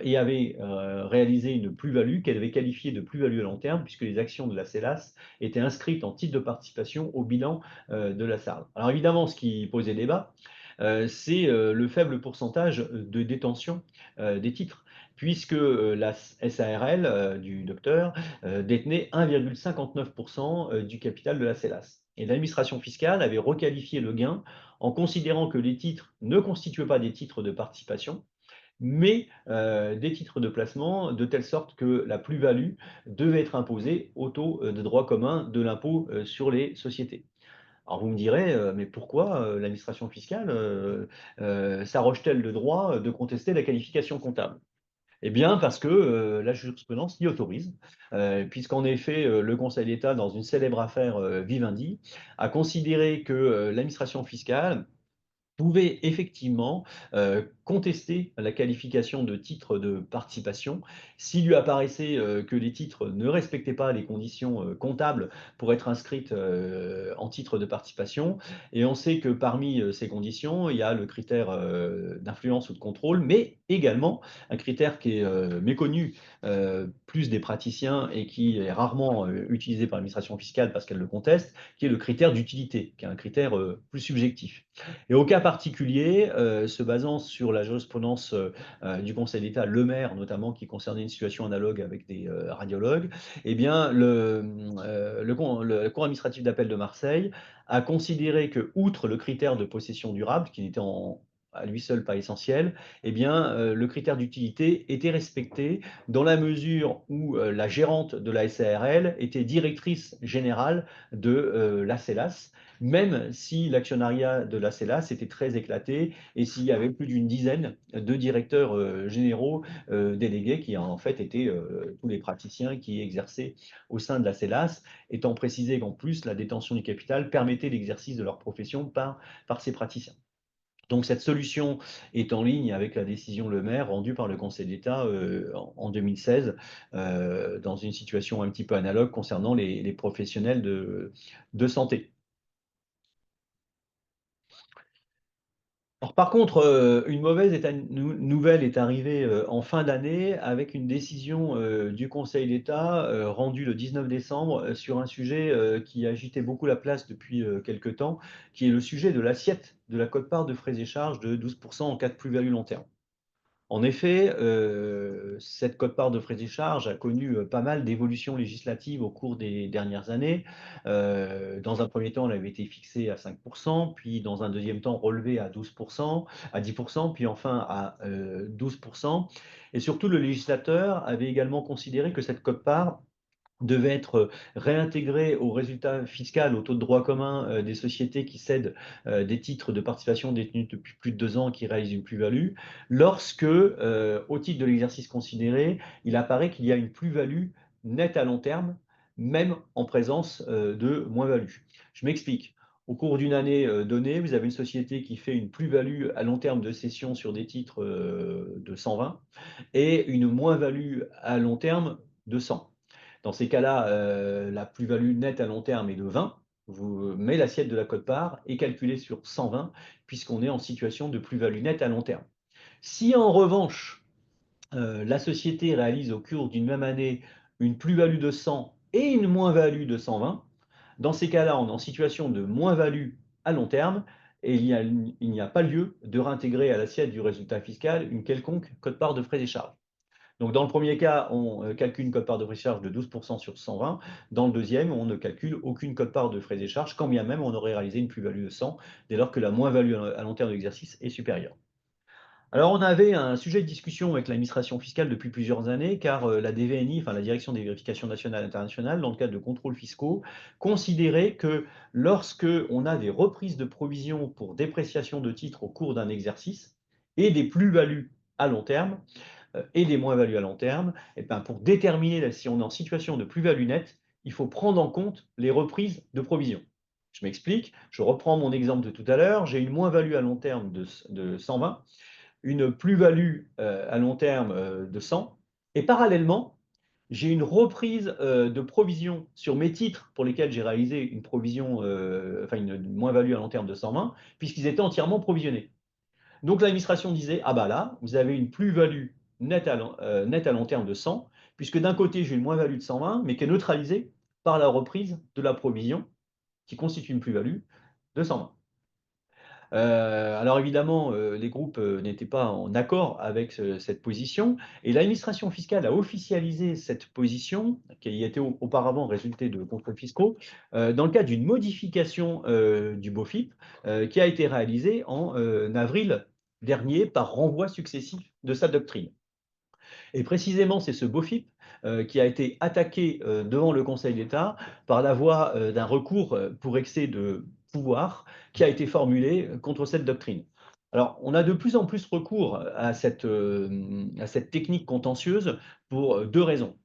et avait réalisé une plus-value qu'elle avait qualifiée de plus-value à long terme, puisque les actions de la CELAS étaient inscrites en titre de participation au bilan de la SARL. Alors évidemment, ce qui posait débat, c'est le faible pourcentage de détention des titres, puisque la SARL du docteur détenait 1,59% du capital de la CELAS. Et l'administration fiscale avait requalifié le gain en considérant que les titres ne constituaient pas des titres de participation, mais des titres de placement, de telle sorte que la plus-value devait être imposée au taux de droit commun de l'impôt sur les sociétés. Alors vous me direz, mais pourquoi l'administration fiscale s'arroge-t-elle le droit de contester la qualification comptable? Eh bien, parce que la jurisprudence l'y autorise, puisqu'en effet, le Conseil d'État, dans une célèbre affaire Vivendi, a considéré que l'administration fiscale pouvait effectivement contester la qualification de titre de participation s'il lui apparaissait que les titres ne respectaient pas les conditions comptables pour être inscrites en titre de participation. Et on sait que parmi ces conditions, il y a le critère d'influence ou de contrôle, mais également un critère qui est méconnu plus des praticiens et qui est rarement utilisé par l'administration fiscale parce qu'elle le conteste, qui est le critère d'utilité, qui est un critère plus subjectif. Et au cas particulier, se basant sur la jurisprudence du Conseil d'État, Le Maire notamment, qui concernait une situation analogue avec des radiologues, eh bien, la Cour administrative d'appel de Marseille a considéré que, outre le critère de possession durable, qui n'était à lui seul pas essentiel, eh bien, le critère d'utilité était respecté dans la mesure où la gérante de la SARL était directrice générale de la CELAS, même si l'actionnariat de la CELAS était très éclaté et s'il y avait plus d'une dizaine de directeurs généraux délégués qui en fait étaient tous les praticiens qui exerçaient au sein de la CELAS, étant précisé qu'en plus la détention du capital permettait l'exercice de leur profession par ces praticiens. Donc cette solution est en ligne avec la décision Le Maire rendue par le Conseil d'État en 2016 dans une situation un petit peu analogue concernant les professionnels de santé. Alors, par contre, une mauvaise nouvelle est arrivée en fin d'année avec une décision du Conseil d'État rendue le 19 décembre sur un sujet qui agitait beaucoup la place depuis quelque temps, qui est le sujet de l'assiette de la quote-part de frais et charges de 12% en cas de plus-value long terme. En effet, cette quote-part de frais et charges a connu pas mal d'évolutions législatives au cours des dernières années. Dans un premier temps, elle avait été fixée à 5%, puis dans un deuxième temps relevée à 12%, à 10%, puis enfin à 12%. Et surtout, le législateur avait également considéré que cette quote-part devait être réintégré au résultat fiscal, au taux de droit commun des sociétés qui cèdent des titres de participation détenus depuis plus de 2 ans qui réalisent une plus-value, lorsque, au titre de l'exercice considéré, il apparaît qu'il y a une plus-value nette à long terme, même en présence de moins-value. Je m'explique. Au cours d'une année donnée, vous avez une société qui fait une plus-value à long terme de cession sur des titres de 120 et une moins-value à long terme de 100. Dans ces cas-là, la plus-value nette à long terme est de 20, mais l'assiette de la quote-part est calculée sur 120, puisqu'on est en situation de plus-value nette à long terme. Si en revanche, la société réalise au cours d'une même année une plus-value de 100 et une moins-value de 120, dans ces cas-là, on est en situation de moins-value à long terme et il n'y a pas lieu de réintégrer à l'assiette du résultat fiscal une quelconque quote-part de frais et charges. Donc, dans le premier cas, on calcule une quote-part de frais et charges de 12% sur 120. Dans le deuxième, on ne calcule aucune quote-part de frais et charges, quand bien même on aurait réalisé une plus-value de 100, dès lors que la moins-value à long terme de l'exercice est supérieure. Alors, on avait un sujet de discussion avec l'administration fiscale depuis plusieurs années, car la DVNI, enfin la Direction des vérifications nationales et internationales, dans le cadre de contrôles fiscaux, considérait que lorsque on a des reprises de provisions pour dépréciation de titres au cours d'un exercice et des plus-values à long terme, et des moins-values à long terme, et ben pour déterminer si on est en situation de plus-value nette, il faut prendre en compte les reprises de provisions. Je m'explique, je reprends mon exemple de tout à l'heure, j'ai une moins-value à long terme de 120, une plus-value à long terme de 100, et parallèlement, j'ai une reprise de provision sur mes titres pour lesquels j'ai réalisé une provision, enfin une moins-value à long terme de 120, puisqu'ils étaient entièrement provisionnés. Donc l'administration disait, ah bah là, vous avez une plus-value nette nette à long terme de 100, puisque d'un côté, j'ai une moins-value de 120, mais qui est neutralisée par la reprise de la provision, qui constitue une plus-value de 120. Alors évidemment, les groupes n'étaient pas en accord avec cette position, et l'administration fiscale a officialisé cette position, qui était auparavant résulté de contrôles fiscaux, dans le cadre d'une modification du BOFIP, qui a été réalisée en avril dernier par renvoi successif de sa doctrine. Et précisément, c'est ce BOFIP qui a été attaqué devant le Conseil d'État par la voie d'un recours pour excès de pouvoir qui a été formulé contre cette doctrine. Alors, on a de plus en plus recours à cette technique contentieuse pour deux raisons.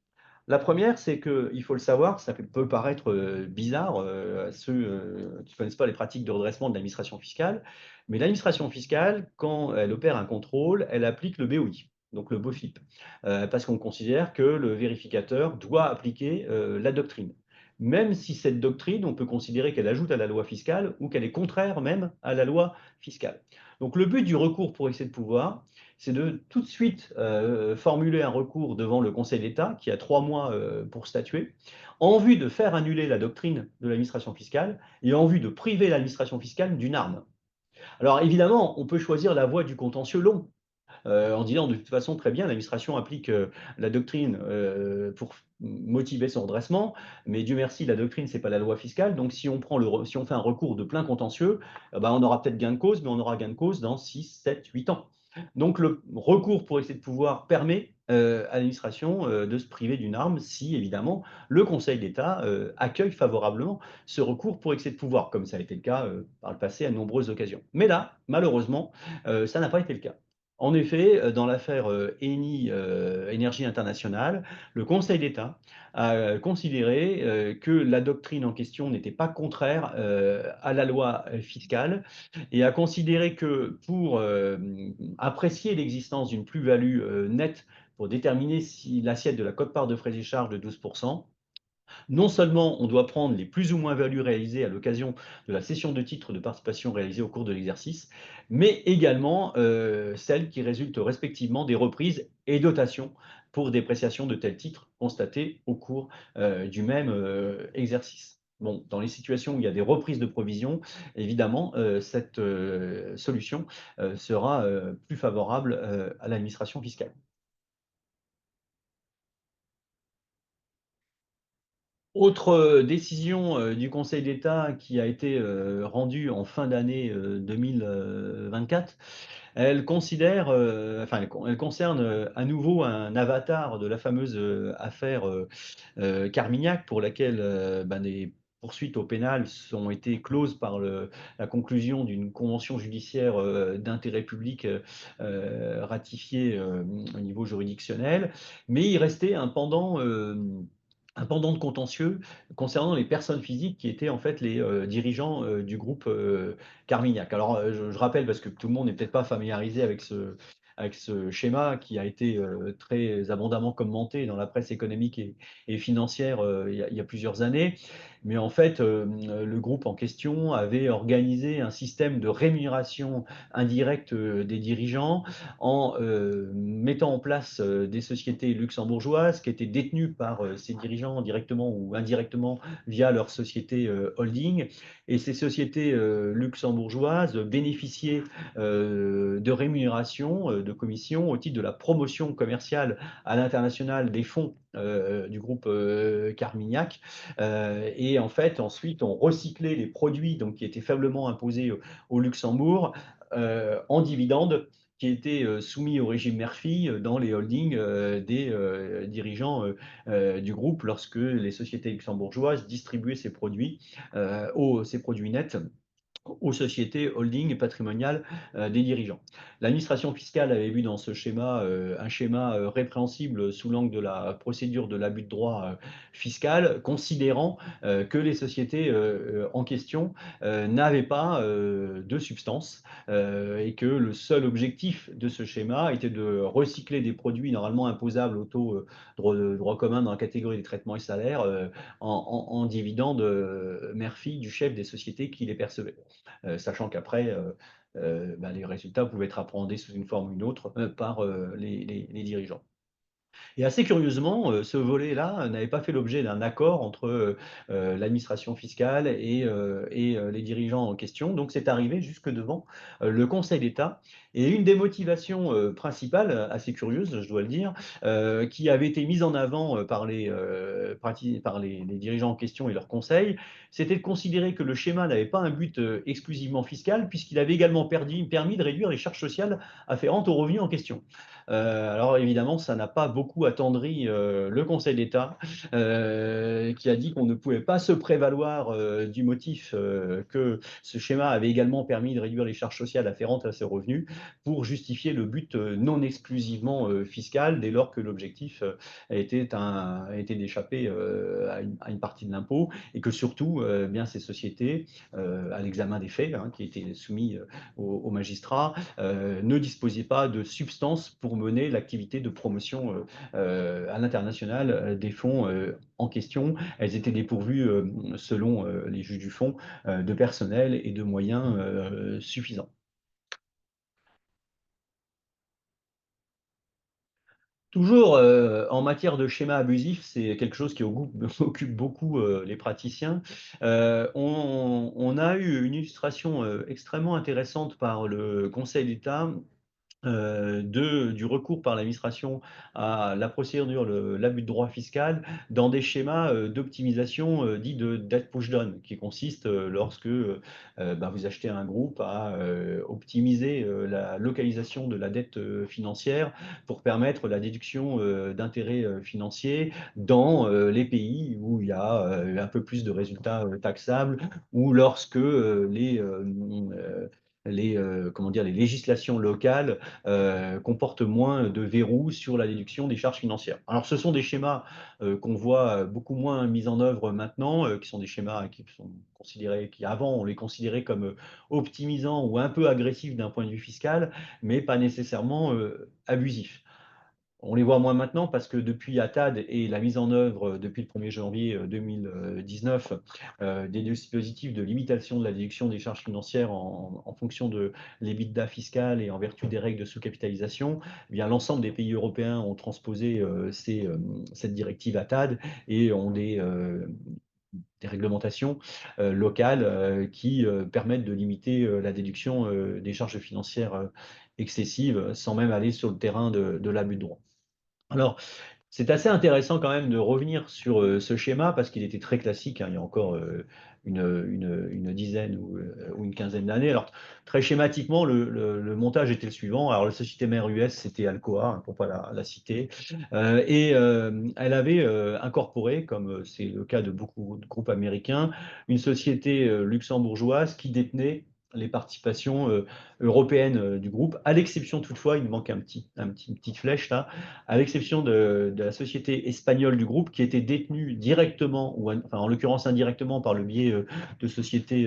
La première, c'est qu'il faut le savoir, ça peut paraître bizarre à ceux qui ne connaissent pas les pratiques de redressement de l'administration fiscale, mais l'administration fiscale, quand elle opère un contrôle, elle applique le BOI, donc le BOFIP, parce qu'on considère que le vérificateur doit appliquer la doctrine. Même si cette doctrine, on peut considérer qu'elle ajoute à la loi fiscale ou qu'elle est contraire même à la loi fiscale. Donc le but du recours pour excès de pouvoir, c'est de tout de suite formuler un recours devant le Conseil d'État, qui a 3 mois pour statuer, en vue de faire annuler la doctrine de l'administration fiscale et en vue de priver l'administration fiscale d'une arme. Alors évidemment, on peut choisir la voie du contentieux long, en disant de toute façon, très bien, l'administration applique la doctrine pour motiver son redressement, mais Dieu merci, la doctrine, c'est pas la loi fiscale, donc si on fait un recours de plein contentieux, ben, on aura peut-être gain de cause, mais on aura gain de cause dans 6, 7, 8 ans. Donc le recours pour excès de pouvoir permet à l'administration de se priver d'une arme si, évidemment, le Conseil d'État accueille favorablement ce recours pour excès de pouvoir, comme ça a été le cas par le passé à de nombreuses occasions. Mais là, malheureusement, ça n'a pas été le cas. En effet, dans l'affaire Eni Énergie Internationale, le Conseil d'État a considéré que la doctrine en question n'était pas contraire à la loi fiscale et a considéré que pour apprécier l'existence d'une plus-value nette pour déterminer si l'assiette de la quote-part de frais et charges de 12%, Non seulement on doit prendre les plus ou moins values réalisées à l'occasion de la cession de titres de participation réalisée au cours de l'exercice, mais également celles qui résultent respectivement des reprises et dotations pour dépréciation de tels titres constatées au cours du même exercice. Bon, dans les situations où il y a des reprises de provisions, évidemment, cette solution sera plus favorable à l'administration fiscale. Autre décision du Conseil d'État qui a été rendue en fin d'année 2024, elle considère, enfin elle concerne à nouveau un avatar de la fameuse affaire Carmignac, pour laquelle ben, des poursuites au pénal ont été closes par la conclusion d'une convention judiciaire d'intérêt public ratifiée au niveau juridictionnel. Mais il restait un pendant de contentieux concernant les personnes physiques qui étaient en fait les dirigeants du groupe Carmignac. Alors je rappelle, parce que tout le monde n'est peut-être pas familiarisé avec ce schéma qui a été très abondamment commenté dans la presse économique et financière il y a plusieurs années. Mais en fait, le groupe en question avait organisé un système de rémunération indirecte des dirigeants en mettant en place des sociétés luxembourgeoises qui étaient détenues par ces dirigeants directement ou indirectement via leur société holding. Et ces sociétés luxembourgeoises bénéficiaient de rémunération, de commissions au titre de la promotion commerciale à l'international des fonds du groupe Carmignac. Et en fait, ensuite, on recyclait les produits donc, qui étaient faiblement imposés au Luxembourg en dividendes qui étaient soumis au régime Murphy dans les holdings des dirigeants du groupe lorsque les sociétés luxembourgeoises distribuaient ces produits nets aux sociétés holding et patrimoniales des dirigeants. L'administration fiscale avait vu dans ce schéma un schéma répréhensible sous l'angle de la procédure de l'abus de droit fiscal, considérant que les sociétés en question n'avaient pas de substance et que le seul objectif de ce schéma était de recycler des produits normalement imposables au taux de droit commun dans la catégorie des traitements et salaires en dividendes Murphy du chef des sociétés qui les percevaient. Sachant qu'après, bah, les résultats pouvaient être appréhendés sous une forme ou une autre par les dirigeants. Et assez curieusement, ce volet-là n'avait pas fait l'objet d'un accord entre l'administration fiscale et les dirigeants en question. Donc c'est arrivé jusque devant le Conseil d'État. Et une des motivations principales, assez curieuse, je dois le dire, qui avait été mise en avant par les dirigeants en question et leurs conseils, c'était de considérer que le schéma n'avait pas un but exclusivement fiscal, puisqu'il avait également permis de réduire les charges sociales afférentes aux revenus en question. Alors évidemment, ça n'a pas beaucoup attendri le Conseil d'État, qui a dit qu'on ne pouvait pas se prévaloir du motif que ce schéma avait également permis de réduire les charges sociales afférentes à ces revenus pour justifier le but non exclusivement fiscal, dès lors que l'objectif était d'échapper à une partie de l'impôt et que surtout, bien ces sociétés, à l'examen des faits, hein, qui étaient soumis aux magistrats, ne disposaient pas de substance pour mener l'activité de promotion à l'international des fonds en question. Elles étaient dépourvues, selon les juges du fond, de personnel et de moyens suffisants. Toujours en matière de schéma abusif, c'est quelque chose qui occupe beaucoup les praticiens. On a eu une illustration extrêmement intéressante par le Conseil d'État du recours par l'administration à la procédure, l'abus de droit fiscal, dans des schémas d'optimisation dits de debt push-down, qui consiste lorsque bah, vous achetez un groupe à optimiser la localisation de la dette financière pour permettre la déduction d'intérêts financiers dans les pays où il y a un peu plus de résultats taxables, ou lorsque comment dire, les législations locales comportent moins de verrous sur la déduction des charges financières. Alors ce sont des schémas qu'on voit beaucoup moins mis en œuvre maintenant, qui sont des schémas qui sont considérés, qui avant on les considérait comme optimisants ou un peu agressifs d'un point de vue fiscal, mais pas nécessairement abusifs. On les voit moins maintenant parce que depuis ATAD et la mise en œuvre depuis le 1er janvier 2019 des dispositifs de limitation de la déduction des charges financières en fonction de l'EBITDA fiscal et en vertu des règles de sous-capitalisation, eh bien l'ensemble des pays européens ont transposé cette directive ATAD et ont des réglementations locales qui permettent de limiter la déduction des charges financières excessives sans même aller sur le terrain de l'abus de droit. Alors, c'est assez intéressant quand même de revenir sur ce schéma parce qu'il était très classique, hein, il y a encore une dizaine ou une quinzaine d'années. Alors, très schématiquement, le montage était le suivant. Alors, la société mère US, c'était Alcoa, hein, pour ne pas la citer. Elle avait incorporé, comme c'est le cas de beaucoup de groupes américains, une société luxembourgeoise qui détenait les participations européennes du groupe, à l'exception toutefois, il me manque une petite flèche là, à l'exception de la société espagnole du groupe qui était détenue directement, ou enfin, en l'occurrence indirectement par le biais de sociétés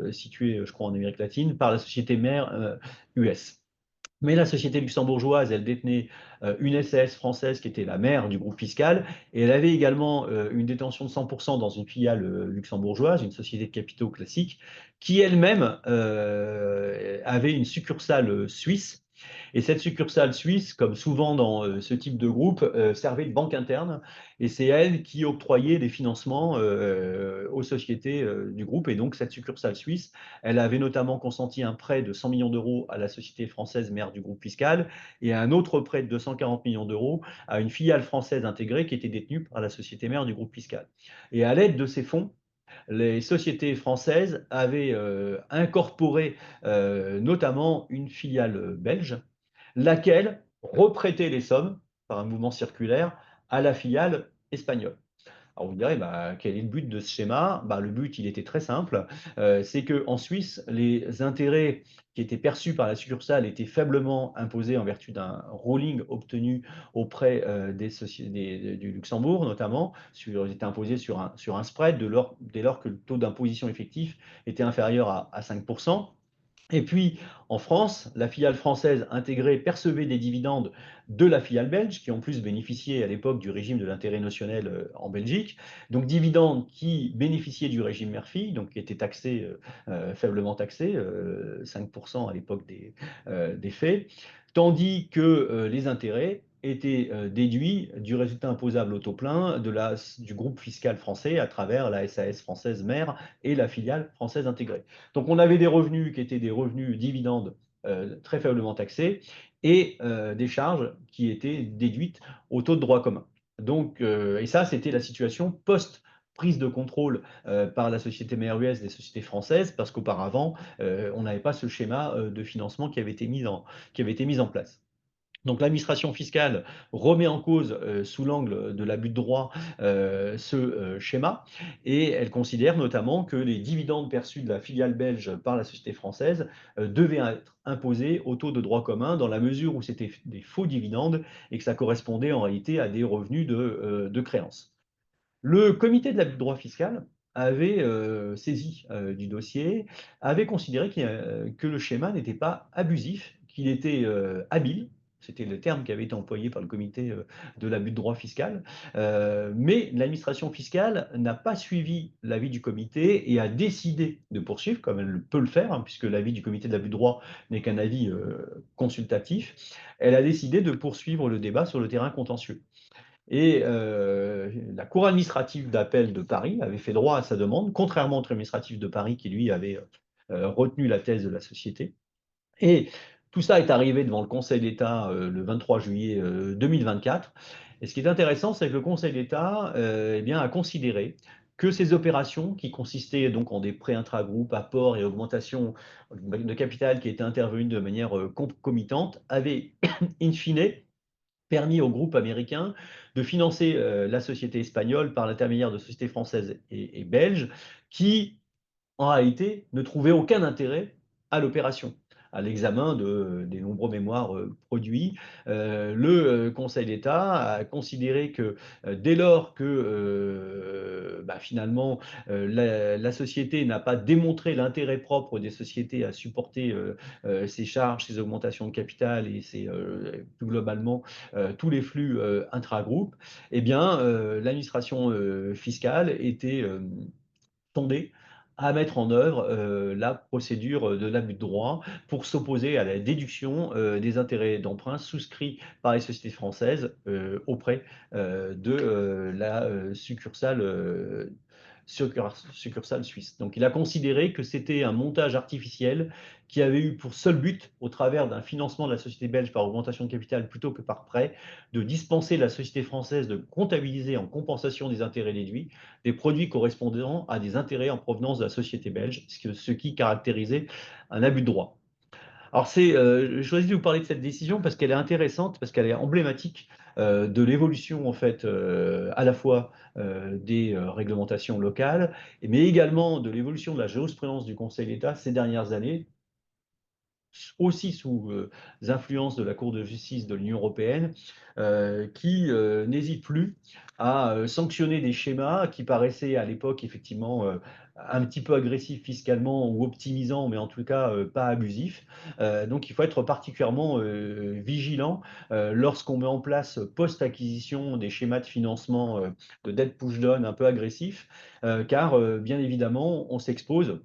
situées, je crois, en Amérique latine, par la société mère US. Mais la société luxembourgeoise, elle détenait une SAS française qui était la mère du groupe fiscal, et elle avait également une détention de 100% dans une filiale luxembourgeoise, une société de capitaux classique, qui elle-même avait une succursale suisse. Et cette succursale suisse, comme souvent dans ce type de groupe, servait de banque interne, et c'est elle qui octroyait des financements aux sociétés du groupe. Et donc cette succursale suisse, elle avait notamment consenti un prêt de 100 millions d'euros à la société française mère du groupe fiscal et un autre prêt de 240 millions d'euros à une filiale française intégrée qui était détenue par la société mère du groupe fiscal. Et à l'aide de ces fonds, les sociétés françaises avaient incorporé notamment une filiale belge, laquelle reprêtait les sommes par un mouvement circulaire à la filiale espagnole. Alors vous me direz, bah, quel est le but de ce schéma? Bah, le but, il était très simple. C'est qu'en Suisse, les intérêts qui étaient perçus par la succursale étaient faiblement imposés en vertu d'un ruling obtenu auprès du Luxembourg, notamment. Ils étaient imposés sur un spread dès lors que le taux d'imposition effectif était inférieur à 5%. Et puis, en France, la filiale française intégrée percevait des dividendes de la filiale belge, qui en plus bénéficiait à l'époque du régime de l'intérêt notionnel en Belgique. Donc, dividendes qui bénéficiaient du régime Murphy, donc qui étaient taxés, faiblement taxés, 5% à l'époque des faits, tandis que les intérêts étaient déduits du résultat imposable au taux plein du groupe fiscal français à travers la SAS française mère et la filiale française intégrée. Donc on avait des revenus qui étaient des revenus dividendes très faiblement taxés et des charges qui étaient déduites au taux de droit commun. Donc, et ça, c'était la situation post prise de contrôle par la société mère US des sociétés françaises, parce qu'auparavant, on n'avait pas ce schéma de financement qui avait été mis en place. Donc l'administration fiscale remet en cause, sous l'angle de l'abus de droit, ce schéma, et elle considère notamment que les dividendes perçus de la filiale belge par la société française devaient être imposés au taux de droit commun dans la mesure où c'était des faux dividendes et que ça correspondait en réalité à des revenus de créances. Le comité de l'abus de droit fiscal avait saisi du dossier, avait considéré que le schéma n'était pas abusif, qu'il était habile. C'était le terme qui avait été employé par le comité de l'abus de droit fiscal. Mais l'administration fiscale n'a pas suivi l'avis du comité et a décidé de poursuivre, comme elle peut le faire, hein, puisque l'avis du comité de l'abus de droit n'est qu'un avis consultatif. Elle a décidé de poursuivre le débat sur le terrain contentieux. Et la Cour administrative d'appel de Paris avait fait droit à sa demande, contrairement au tribunal administratif de Paris qui, lui, avait retenu la thèse de la société. Et tout ça est arrivé devant le Conseil d'État le 23 juillet 2024. Et ce qui est intéressant, c'est que le Conseil d'État eh bien, a considéré que ces opérations, qui consistaient donc en des prêts intra-groupes, apports et augmentation de capital qui étaient intervenues de manière concomitante, avaient, in fine, permis au groupe américain de financer la société espagnole par l'intermédiaire de sociétés françaises et belges qui, en réalité, ne trouvaient aucun intérêt à l'opération. à l'examen des nombreux mémoires produits. Le Conseil d'État a considéré que dès lors que finalement la société n'a pas démontré l'intérêt propre des sociétés à supporter ses charges, ses augmentations de capital et plus globalement tous les flux intra-groupes, eh bien, l'administration fiscale était fondée à mettre en œuvre la procédure de l'abus de droit pour s'opposer à la déduction des intérêts d'emprunt souscrits par les sociétés françaises auprès de la succursale suisse. Donc il a considéré que c'était un montage artificiel qui avait eu pour seul but, au travers d'un financement de la société belge par augmentation de capital plutôt que par prêt, de dispenser la société française de comptabiliser en compensation des intérêts déduits des produits correspondant à des intérêts en provenance de la société belge, ce qui caractérisait un abus de droit. Alors j'ai choisi de vous parler de cette décision parce qu'elle est intéressante, parce qu'elle est emblématique de l'évolution en fait à la fois des réglementations locales, mais également de l'évolution de la jurisprudence du Conseil d'État ces dernières années, aussi sous influence de la Cour de justice de l'Union européenne, qui n'hésite plus à sanctionner des schémas qui paraissaient à l'époque effectivement un petit peu agressifs fiscalement ou optimisants, mais en tout cas pas abusifs. Donc il faut être particulièrement vigilant lorsqu'on met en place post-acquisition des schémas de financement de dette push-down un peu agressifs, car bien évidemment on s'expose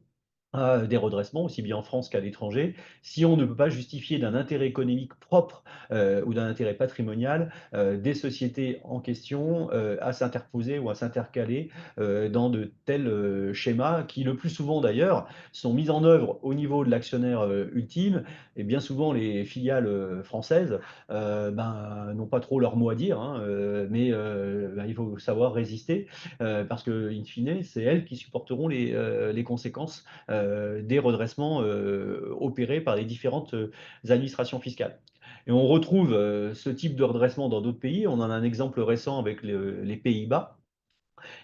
à des redressements, aussi bien en France qu'à l'étranger, si on ne peut pas justifier d'un intérêt économique propre ou d'un intérêt patrimonial des sociétés en question à s'interposer ou à s'intercaler dans de tels schémas qui, le plus souvent d'ailleurs, sont mis en œuvre au niveau de l'actionnaire ultime, et bien souvent les filiales françaises n'ont pas trop leur mot à dire, hein, mais il faut savoir résister parce que, in fine, c'est elles qui supporteront les conséquences des redressements opérés par les différentes administrations fiscales. Et on retrouve ce type de redressement dans d'autres pays. On en a un exemple récent avec les Pays-Bas.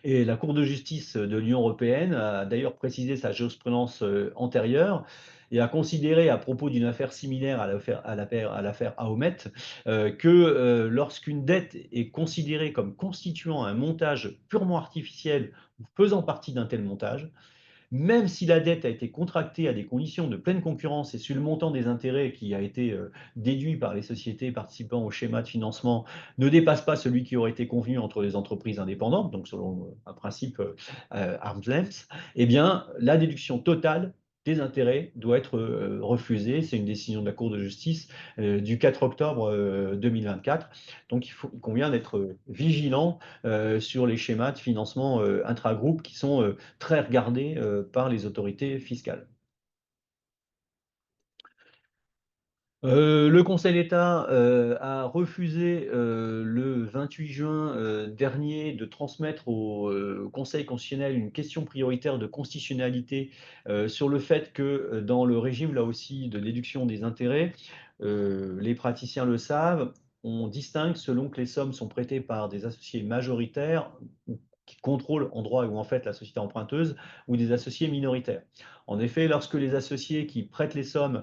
Et la Cour de justice de l'Union européenne a d'ailleurs précisé sa jurisprudence antérieure et a considéré à propos d'une affaire similaire à l'affaire Aomet que lorsqu'une dette est considérée comme constituant un montage purement artificiel ou faisant partie d'un tel montage, même si la dette a été contractée à des conditions de pleine concurrence et sur le montant des intérêts qui a été déduit par les sociétés participant au schéma de financement ne dépasse pas celui qui aurait été convenu entre les entreprises indépendantes, donc selon un principe arm's length, eh bien, la déduction totale des intérêts doit être refusée. C'est une décision de la Cour de justice du 4 octobre 2024. Donc, il convient d'être vigilant sur les schémas de financement intra-groupe qui sont très regardés par les autorités fiscales. Le Conseil d'État a refusé le 28 juin dernier de transmettre au Conseil constitutionnel une question prioritaire de constitutionnalité sur le fait que dans le régime, là aussi, de déduction des intérêts, les praticiens le savent, on distingue selon que les sommes sont prêtées par des associés majoritaires ou qui contrôlent en droit ou en fait la société emprunteuse ou des associés minoritaires. En effet, lorsque les associés qui prêtent les sommes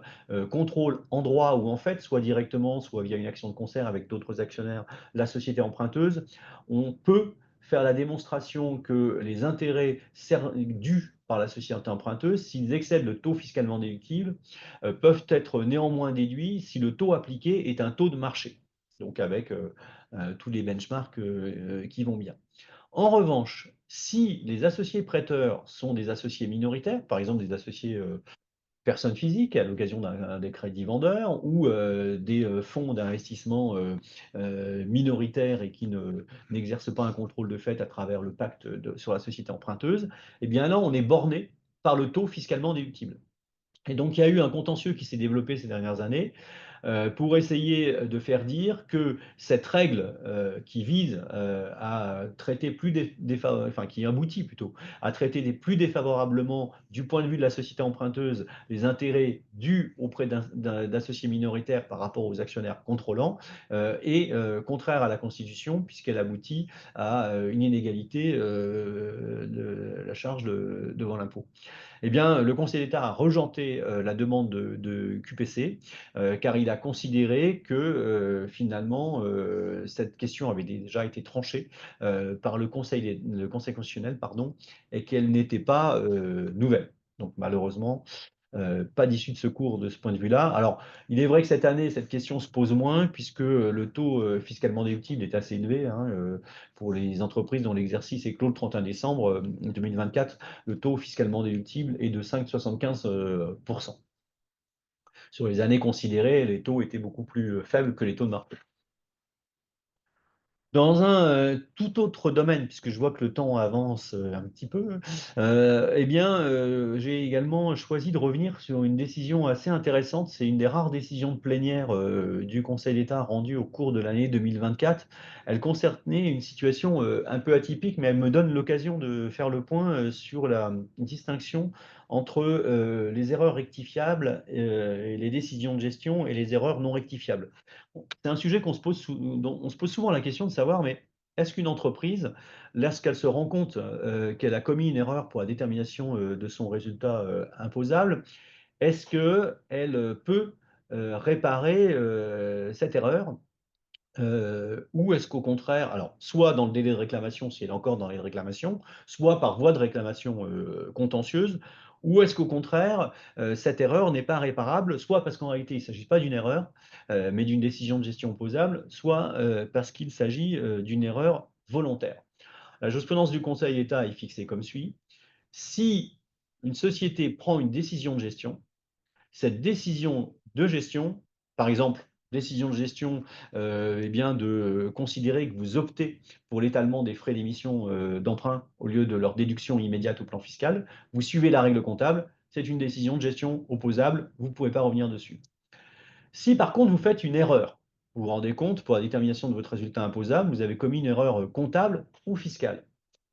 contrôlent en droit ou en fait, soit directement, soit via une action de concert avec d'autres actionnaires, la société emprunteuse, on peut faire la démonstration que les intérêts dus par la société emprunteuse, s'ils excèdent le taux fiscalement déductible, peuvent être néanmoins déduits si le taux appliqué est un taux de marché, donc avec tous les benchmarks qui vont bien. En revanche, si les associés prêteurs sont des associés minoritaires, par exemple des associés personnes physiques à l'occasion des crédits vendeurs ou des fonds d'investissement minoritaires et qui n'exercent pas un contrôle de fait à travers le pacte sur la société emprunteuse, eh bien là, on est borné par le taux fiscalement déductible. Et donc, il y a eu un contentieux qui s'est développé ces dernières années pour essayer de faire dire que cette règle qui vise à traiter enfin qui aboutit plutôt à traiter plus défavorablement du point de vue de la société emprunteuse les intérêts dus auprès d'associés minoritaires par rapport aux actionnaires contrôlants est contraire à la Constitution puisqu'elle aboutit à une inégalité de la charge devant l'impôt. Eh bien, le Conseil d'État a rejeté la demande de QPC, car il a considéré que finalement, cette question avait déjà été tranchée par le Conseil constitutionnel, pardon, et qu'elle n'était pas nouvelle. Donc malheureusement, pas d'issue de secours de ce point de vue-là. Alors, il est vrai que cette année, cette question se pose moins, puisque le taux fiscalement déductible est assez élevé, hein, pour les entreprises dont l'exercice est clos le 31 décembre 2024. Le taux fiscalement déductible est de 5,75%. Sur les années considérées, les taux étaient beaucoup plus faibles que les taux de marché. Dans un tout autre domaine, puisque je vois que le temps avance un petit peu, eh bien, j'ai également choisi de revenir sur une décision assez intéressante. C'est une des rares décisions de plénière du Conseil d'État rendue au cours de l'année 2024. Elle concernait une situation un peu atypique, mais elle me donne l'occasion de faire le point sur la distinction entre les erreurs rectifiables et les décisions de gestion et les erreurs non rectifiables. C'est un sujet dont on se pose souvent la question de savoir, mais est-ce qu'une entreprise, lorsqu'elle se rend compte qu'elle a commis une erreur pour la détermination de son résultat imposable, est-ce qu'elle peut réparer cette erreur ou est-ce qu'au contraire, alors soit dans le délai de réclamation, si elle est encore dans les réclamations, soit par voie de réclamation contentieuse, ou est-ce qu'au contraire, cette erreur n'est pas réparable, soit parce qu'en réalité il ne s'agit pas d'une erreur, mais d'une décision de gestion opposable, soit parce qu'il s'agit d'une erreur volontaire. La jurisprudence du Conseil d'État est fixée comme suit. Si une société prend une décision de gestion, cette décision de gestion, par exemple, décision de gestion, eh bien de considérer que vous optez pour l'étalement des frais d'émission d'emprunt au lieu de leur déduction immédiate au plan fiscal, vous suivez la règle comptable, c'est une décision de gestion opposable, vous ne pouvez pas revenir dessus. Si par contre vous faites une erreur, vous vous rendez compte, pour la détermination de votre résultat imposable, vous avez commis une erreur comptable ou fiscale.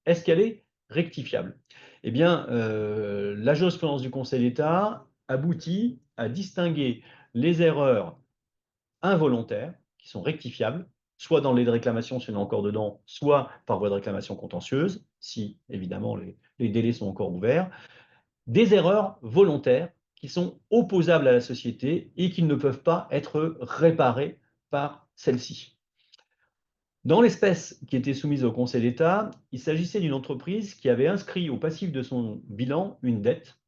Est-ce qu'elle est rectifiable? Eh bien, la jurisprudence du Conseil d'État aboutit à distinguer les erreurs involontaires, qui sont rectifiables, soit dans les réclamations, si on est encore dedans, soit par voie de réclamation contentieuse, si évidemment les délais sont encore ouverts, des erreurs volontaires qui sont opposables à la société et qui ne peuvent pas être réparées par celle-ci. Dans l'espèce qui était soumise au Conseil d'État, il s'agissait d'une entreprise qui avait inscrit au passif de son bilan une dette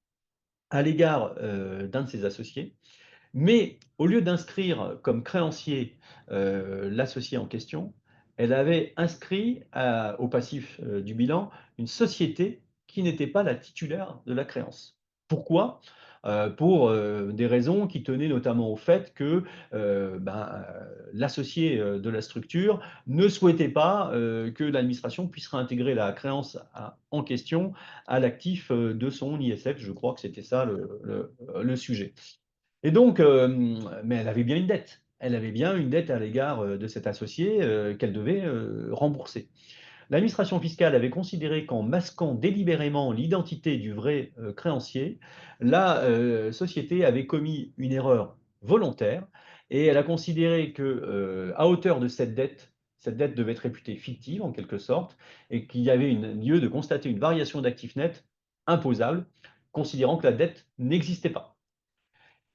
à l'égard d'un de ses associés, mais au lieu d'inscrire comme créancier l'associé en question, elle avait inscrit au passif du bilan une société qui n'était pas la titulaire de la créance. Pourquoi? Pour des raisons qui tenaient notamment au fait que l'associé de la structure ne souhaitait pas que l'administration puisse réintégrer la créance en question à l'actif de son ISF. Je crois que c'était ça le sujet. Et donc, mais elle avait bien une dette. Elle avait bien une dette à l'égard de cet associé qu'elle devait rembourser. L'administration fiscale avait considéré qu'en masquant délibérément l'identité du vrai créancier, la société avait commis une erreur volontaire et elle a considéré que, à hauteur de cette dette devait être réputée fictive en quelque sorte et qu'il y avait lieu de constater une variation d'actifs nets imposable, considérant que la dette n'existait pas.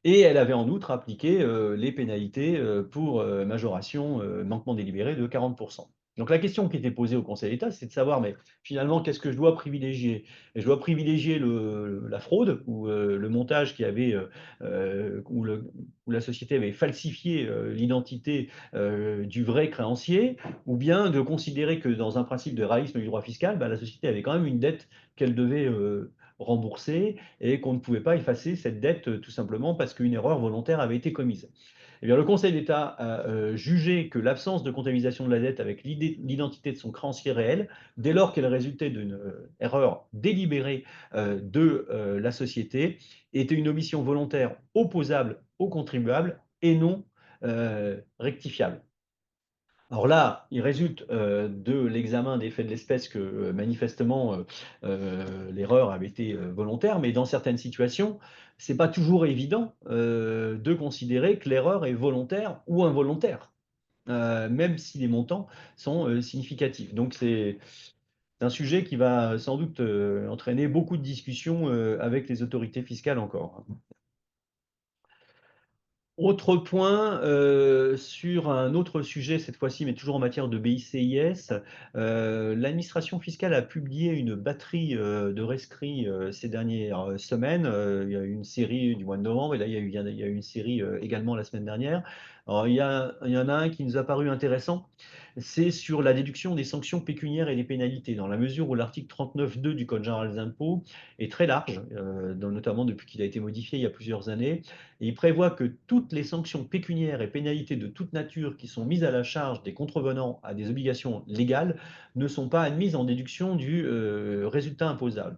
Et elle avait en outre appliqué les pénalités pour majoration, manquement délibéré de 40%. Donc la question qui était posée au Conseil d'État, c'est de savoir, mais finalement, qu'est-ce que je dois privilégier? Et je dois privilégier la fraude ou le montage où la société avait falsifié l'identité du vrai créancier, ou bien de considérer que dans un principe de réalisme du droit fiscal, bah, la société avait quand même une dette qu'elle devait rembourser et qu'on ne pouvait pas effacer cette dette tout simplement parce qu'une erreur volontaire avait été commise. Eh bien, le Conseil d'État a jugé que l'absence de comptabilisation de la dette avec l'identité de son créancier réel, dès lors qu'elle résultait d'une erreur délibérée de la société, était une omission volontaire opposable au contribuable et non rectifiable. Alors là, il résulte de l'examen des faits de l'espèce que manifestement l'erreur avait été volontaire, mais dans certaines situations, c'est pas toujours évident de considérer que l'erreur est volontaire ou involontaire, même si les montants sont significatifs. Donc C'est un sujet qui va sans doute entraîner beaucoup de discussions avec les autorités fiscales encore. Autre point, sur un autre sujet cette fois-ci, mais toujours en matière de BICIS, l'administration fiscale a publié une batterie, de rescrits, ces dernières semaines. Il y a eu une série du mois de novembre et là il y a eu une série, également la semaine dernière. Alors il y en a un qui nous a paru intéressant, c'est sur la déduction des sanctions pécuniaires et des pénalités, dans la mesure où l'article 39.2 du code général des impôts est très large, notamment depuis qu'il a été modifié il y a plusieurs années. Et il prévoit que toutes les sanctions pécuniaires et pénalités de toute nature qui sont mises à la charge des contrevenants à des obligations légales ne sont pas admises en déduction du résultat imposable.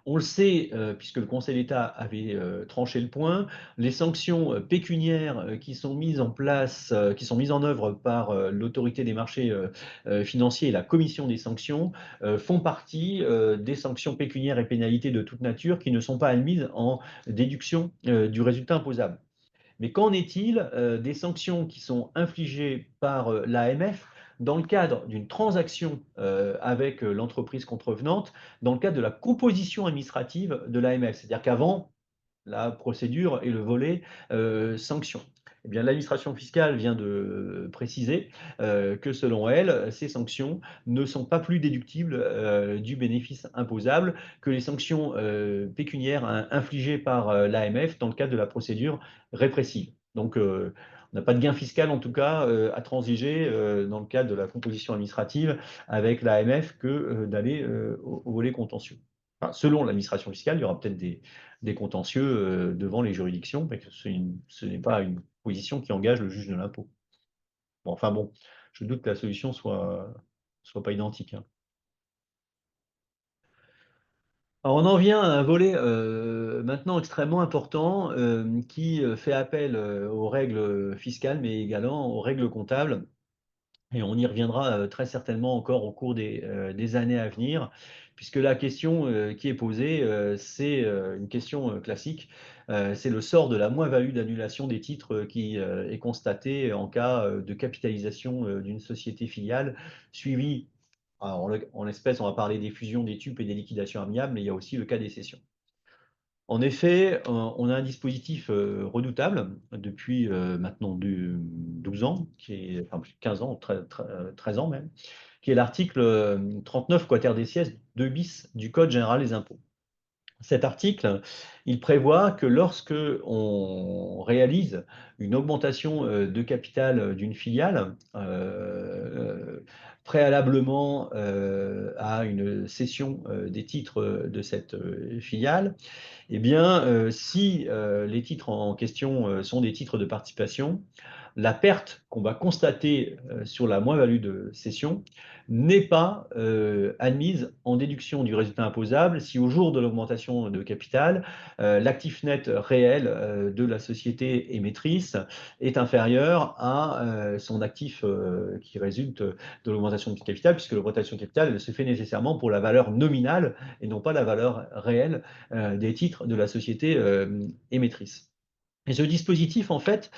On le sait, puisque le Conseil d'État avait tranché le point, les sanctions pécuniaires qui sont mises en place, qui sont mises en œuvre par l'autorité des marchés financiers et la commission des sanctions font partie des sanctions pécuniaires et pénalités de toute nature qui ne sont pas admises en déduction du résultat imposable. Mais qu'en est-il des sanctions qui sont infligées par l'AMF dans le cadre d'une transaction avec l'entreprise contrevenante, dans le cadre de la composition administrative de l'AMF? C'est-à-dire qu'avant, la procédure et le volet sanctions. Eh bien, l'administration fiscale vient de préciser que selon elle, ces sanctions ne sont pas plus déductibles du bénéfice imposable que les sanctions pécuniaires infligées par l'AMF dans le cadre de la procédure répressive. Donc, on n'a pas de gain fiscal, en tout cas, à transiger dans le cadre de la composition administrative avec l'AMF que d'aller au volet contentieux. Enfin, selon l'administration fiscale, il y aura peut-être des contentieux devant les juridictions, mais que ce n'est pas une position qui engage le juge de l'impôt. Bon, enfin bon, je doute que la solution soit pas identique, hein. Alors on en vient à un volet maintenant extrêmement important qui fait appel aux règles fiscales, mais également aux règles comptables. Et on y reviendra très certainement encore au cours des années à venir, puisque la question qui est posée, c'est une question classique. C'est le sort de la moins-value d'annulation des titres qui est constaté en cas de capitalisation d'une société filiale, suivie, alors, en l'espèce, on va parler des fusions, des TUP et des liquidations amiables, mais il y a aussi le cas des cessions. En effet, on a un dispositif redoutable depuis maintenant 12 ans, enfin 15 ans, 13 ans même, qui est l'article 39 quater decies 2 bis du Code général des impôts. Cet article, il prévoit que lorsque on réalise une augmentation de capital d'une filiale, préalablement à une cession des titres de cette filiale, eh bien, si les titres en question sont des titres de participation, la perte qu'on va constater sur la moins-value de cession n'est pas admise en déduction du résultat imposable si au jour de l'augmentation de capital, l'actif net réel de la société émettrice est inférieur à son actif qui résulte de l'augmentation de capital, puisque l'augmentation de capital elle se fait nécessairement pour la valeur nominale et non pas la valeur réelle des titres de la société émettrice. Et ce dispositif, en fait,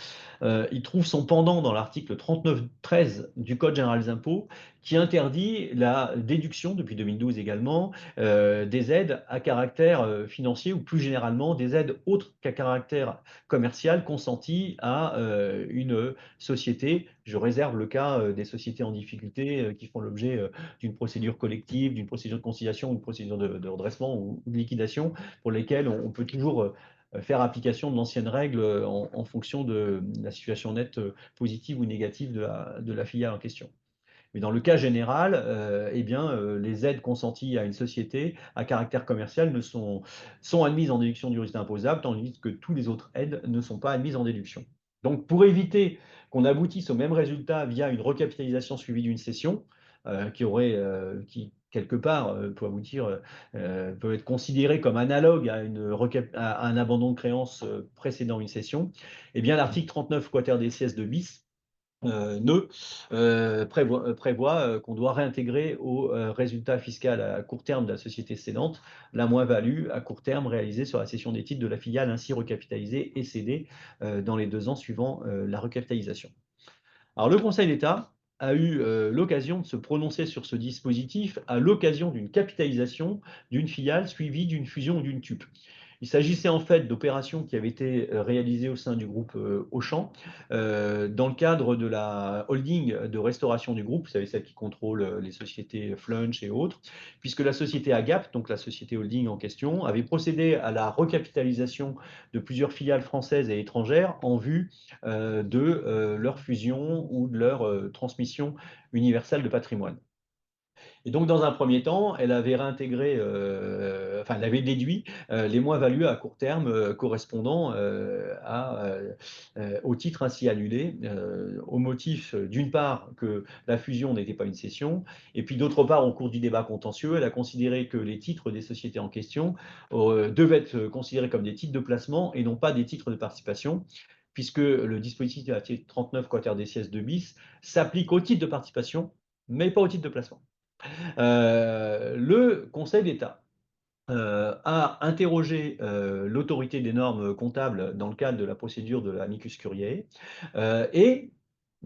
il trouve son pendant dans l'article 39.13 du Code général des impôts, qui interdit la déduction, depuis 2012 également, des aides à caractère financier ou plus généralement des aides autres qu'à caractère commercial consenties à une société. Je réserve le cas des sociétés en difficulté qui font l'objet d'une procédure collective, d'une procédure de conciliation, d'une procédure de redressement ou de liquidation, pour lesquelles on peut toujours faire application de l'ancienne règle en fonction de la situation nette positive ou négative de la filiale en question. Mais dans le cas général, eh bien, les aides consenties à une société à caractère commercial sont admises en déduction du résultat imposable, tandis que toutes les autres aides ne sont pas admises en déduction. Donc, pour éviter qu'on aboutisse au même résultat via une recapitalisation suivie d'une cession, qui quelque part peut aboutir, peut être considéré comme analogue à un abandon de créance précédant une cession, eh bien l'article 39 quater decies de bis prévoit qu'on doit réintégrer au résultat fiscal à court terme de la société cédante la moins-value à court terme réalisée sur la cession des titres de la filiale ainsi recapitalisée et cédée dans les 2 ans suivant la recapitalisation. Alors le Conseil d'État a eu l'occasion de se prononcer sur ce dispositif à l'occasion d'une capitalisation d'une filiale suivie d'une fusion ou d'une TUP. Il s'agissait en fait d'opérations qui avaient été réalisées au sein du groupe Auchan, dans le cadre de la holding de restauration du groupe, vous savez, celle qui contrôle les sociétés Flunch et autres, puisque la société Agap, donc la société holding en question, avait procédé à la recapitalisation de plusieurs filiales françaises et étrangères en vue de leur fusion ou de leur transmission universelle de patrimoine. Et donc, dans un premier temps, elle avait réintégré, enfin, elle avait déduit les moins-values à court terme correspondant au titre ainsi annulé, au motif, d'une part, que la fusion n'était pas une cession, et puis d'autre part, au cours du débat contentieux, elle a considéré que les titres des sociétés en question devaient être considérés comme des titres de placement et non pas des titres de participation, puisque le dispositif de l'article 39 quater des sièges de bis s'applique au titre de participation, mais pas au titre de placement. Le Conseil d'État a interrogé l'autorité des normes comptables dans le cadre de la procédure de l'amicus curiae et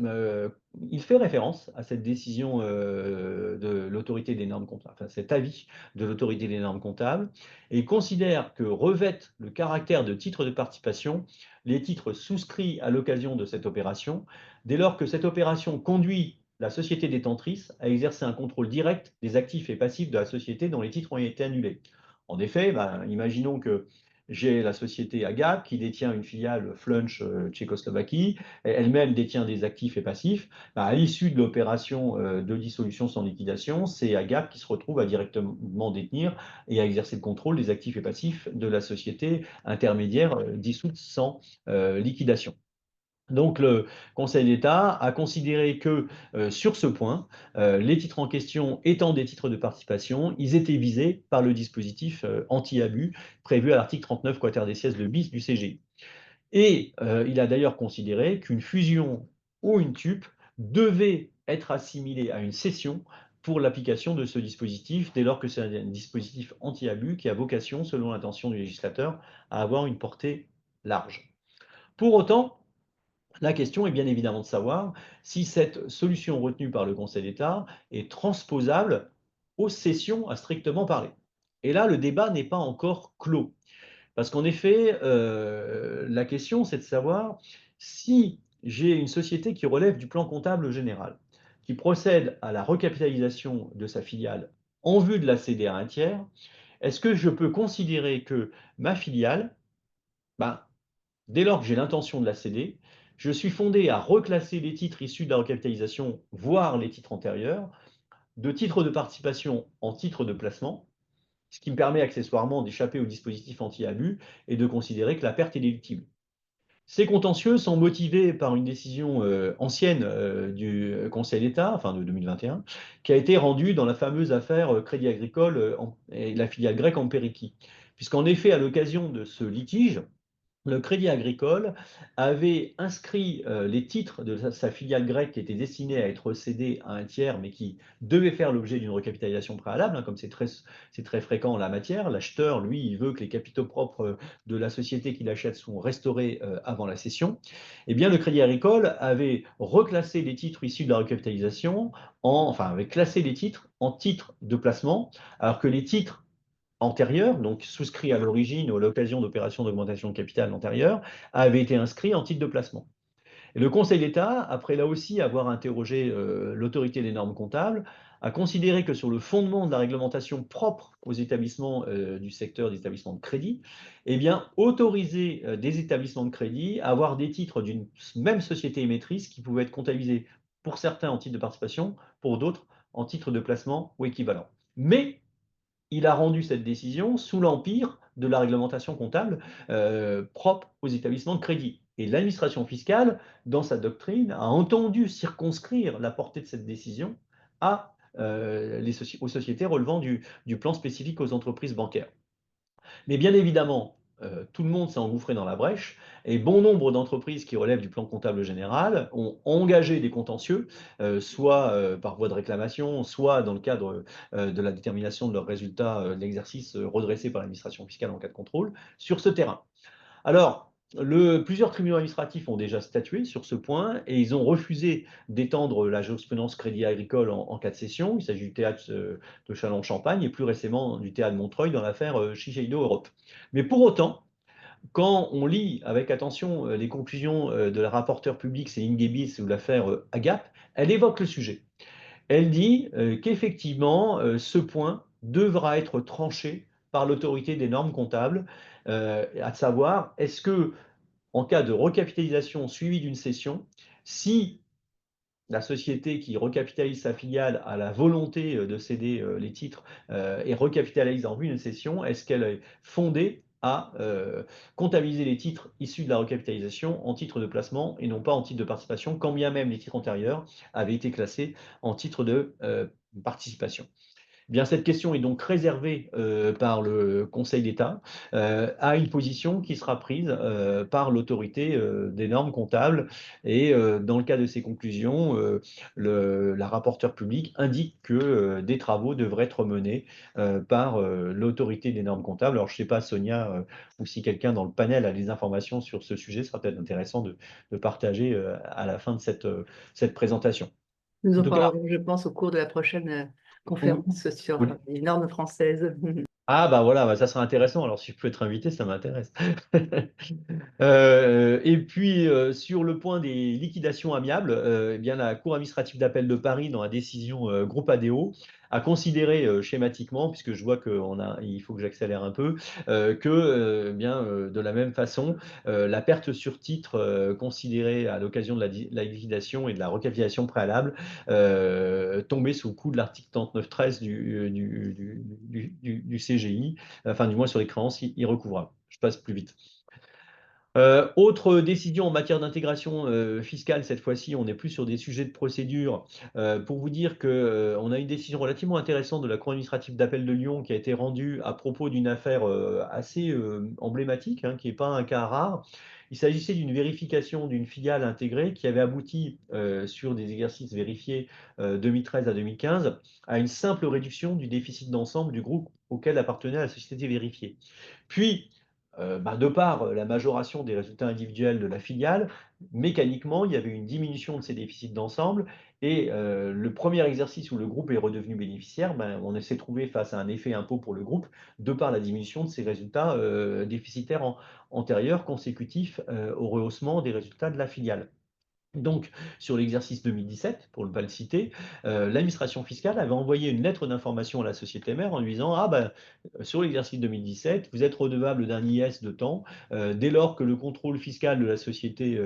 euh, il fait référence à cette décision de l'autorité des normes comptables, enfin cet avis de l'autorité des normes comptables, et considère que revêtent le caractère de titre de participation les titres souscrits à l'occasion de cette opération, dès lors que cette opération conduit la société détentrice à exercer un contrôle direct des actifs et passifs de la société dont les titres ont été annulés. En effet, ben, imaginons que j'ai la société Agap qui détient une filiale Flunch Tchécoslovaquie, elle-même détient des actifs et passifs. Ben, à l'issue de l'opération de dissolution sans liquidation, c'est Agap qui se retrouve à directement détenir et à exercer le contrôle des actifs et passifs de la société intermédiaire dissoute sans liquidation. Donc le Conseil d'État a considéré que sur ce point, les titres en question étant des titres de participation, ils étaient visés par le dispositif anti-abus prévu à l'article 39 quater des sièges de bis du CGI. Et il a d'ailleurs considéré qu'une fusion ou une TUP devait être assimilée à une cession pour l'application de ce dispositif, dès lors que c'est un dispositif anti-abus qui a vocation, selon l'intention du législateur, à avoir une portée large. Pour autant, la question est bien évidemment de savoir si cette solution retenue par le Conseil d'État est transposable aux cessions à strictement parler. Et là, le débat n'est pas encore clos. Parce qu'en effet, la question, c'est de savoir si j'ai une société qui relève du plan comptable général, qui procède à la recapitalisation de sa filiale en vue de la céder à un tiers, est-ce que je peux considérer que ma filiale, ben, dès lors que j'ai l'intention de la céder, je suis fondé à reclasser les titres issus de la recapitalisation, voire les titres antérieurs, de titres de participation en titres de placement, ce qui me permet accessoirement d'échapper au dispositif anti-abus et de considérer que la perte est déductible. Ces contentieux sont motivés par une décision ancienne du Conseil d'État, enfin de 2021, qui a été rendue dans la fameuse affaire Crédit Agricole et la filiale grecque Amperiki. Puisqu'en effet, à l'occasion de ce litige, le Crédit Agricole avait inscrit les titres de sa filiale grecque qui étaient destinés à être cédés à un tiers, mais qui devaient faire l'objet d'une recapitalisation préalable, hein, comme c'est très fréquent en la matière. L'acheteur, lui, il veut que les capitaux propres de la société qu'il achète sont restaurés avant la cession. Eh bien, le Crédit Agricole avait reclassé les titres issus de la recapitalisation, enfin, avait classé les titres en titres de placement, alors que les titres antérieur, donc souscrit à l'origine ou à l'occasion d'opérations d'augmentation de capital antérieures, avait été inscrit en titre de placement. Et le Conseil d'État, après là aussi avoir interrogé l'autorité des normes comptables, a considéré que sur le fondement de la réglementation propre aux établissements du secteur des établissements de crédit, eh bien, autoriser des établissements de crédit à avoir des titres d'une même société émettrice qui pouvaient être comptabilisés pour certains en titre de participation, pour d'autres en titre de placement ou équivalent. Mais il a rendu cette décision sous l'empire de la réglementation comptable propre aux établissements de crédit. Et l'administration fiscale, dans sa doctrine, a entendu circonscrire la portée de cette décision aux sociétés relevant du plan spécifique aux entreprises bancaires. Mais bien évidemment, tout le monde s'est engouffré dans la brèche et bon nombre d'entreprises qui relèvent du plan comptable général ont engagé des contentieux, soit par voie de réclamation, soit dans le cadre de la détermination de leurs résultats de l'exercice redressé par l'administration fiscale en cas de contrôle, sur ce terrain. Alors, Plusieurs tribunaux administratifs ont déjà statué sur ce point et ils ont refusé d'étendre la jurisprudence Crédit Agricole en cas de cession. Il s'agit du théâtre de Châlons-Champagne et plus récemment du théâtre de Montreuil dans l'affaire Shiseido Europe. Mais pour autant, quand on lit avec attention les conclusions de la rapporteure publique, c'est Ingebis ou l'affaire Agap, elle évoque le sujet. Elle dit qu'effectivement, ce point devra être tranché par l'autorité des normes comptables, à savoir, est-ce que en cas de recapitalisation suivie d'une cession, si la société qui recapitalise sa filiale a la volonté de céder les titres et recapitalise en vue d'une cession, est-ce qu'elle est fondée à comptabiliser les titres issus de la recapitalisation en titres de placement et non pas en titres de participation, quand bien même les titres antérieurs avaient été classés en titres de participation. Bien, cette question est donc réservée par le Conseil d'État à une position qui sera prise par l'autorité des normes comptables. Et dans le cas de ces conclusions, la rapporteure publique indique que des travaux devraient être menés par l'autorité des normes comptables. Alors, je ne sais pas, Sonia, ou si quelqu'un dans le panel a des informations sur ce sujet, ce sera peut-être intéressant de partager à la fin de cette présentation.
Nous
En
en
tout cas,
parlerons, je pense, au cours de la prochaine
ou-
conférence sur
ou-
les normes françaises.
ah bah voilà, bah ça sera intéressant. Alors si je peux être invité, ça m'intéresse. Et puis sur le point des liquidations amiables, eh bien la Cour administrative d'appel de Paris, dans la décision groupe ADO, a considéré schématiquement, puisque je vois il faut que j'accélère un peu, que de la même façon, la perte sur titre considérée à l'occasion de la liquidation et de la recapitalisation préalable tombait sous le coup de l'article 39.13 du CGI, enfin du moins sur les créances irrecouvrables. Je passe plus vite. Autre décision en matière d'intégration fiscale, cette fois-ci, on n'est plus sur des sujets de procédure. Pour vous dire que, on a une décision relativement intéressante de la Cour administrative d'appel de Lyon qui a été rendue à propos d'une affaire assez emblématique, hein, qui n'est pas un cas rare. Il s'agissait d'une vérification d'une filiale intégrée qui avait abouti sur des exercices vérifiés 2013 à 2015 à une simple réduction du déficit d'ensemble du groupe auquel appartenait la société vérifiée. Puis, de par la majoration des résultats individuels de la filiale, mécaniquement, il y avait une diminution de ces déficits d'ensemble. Et le premier exercice où le groupe est redevenu bénéficiaire, on s'est trouvé face à un effet impôt pour le groupe de par la diminution de ses résultats déficitaires antérieurs consécutifs au rehaussement des résultats de la filiale. Donc, sur l'exercice 2017, pour ne pas le citer, l'administration fiscale avait envoyé une lettre d'information à la société mère en lui disant: ah ben, sur l'exercice 2017, vous êtes redevable d'un IS de temps, dès lors que le contrôle fiscal de la société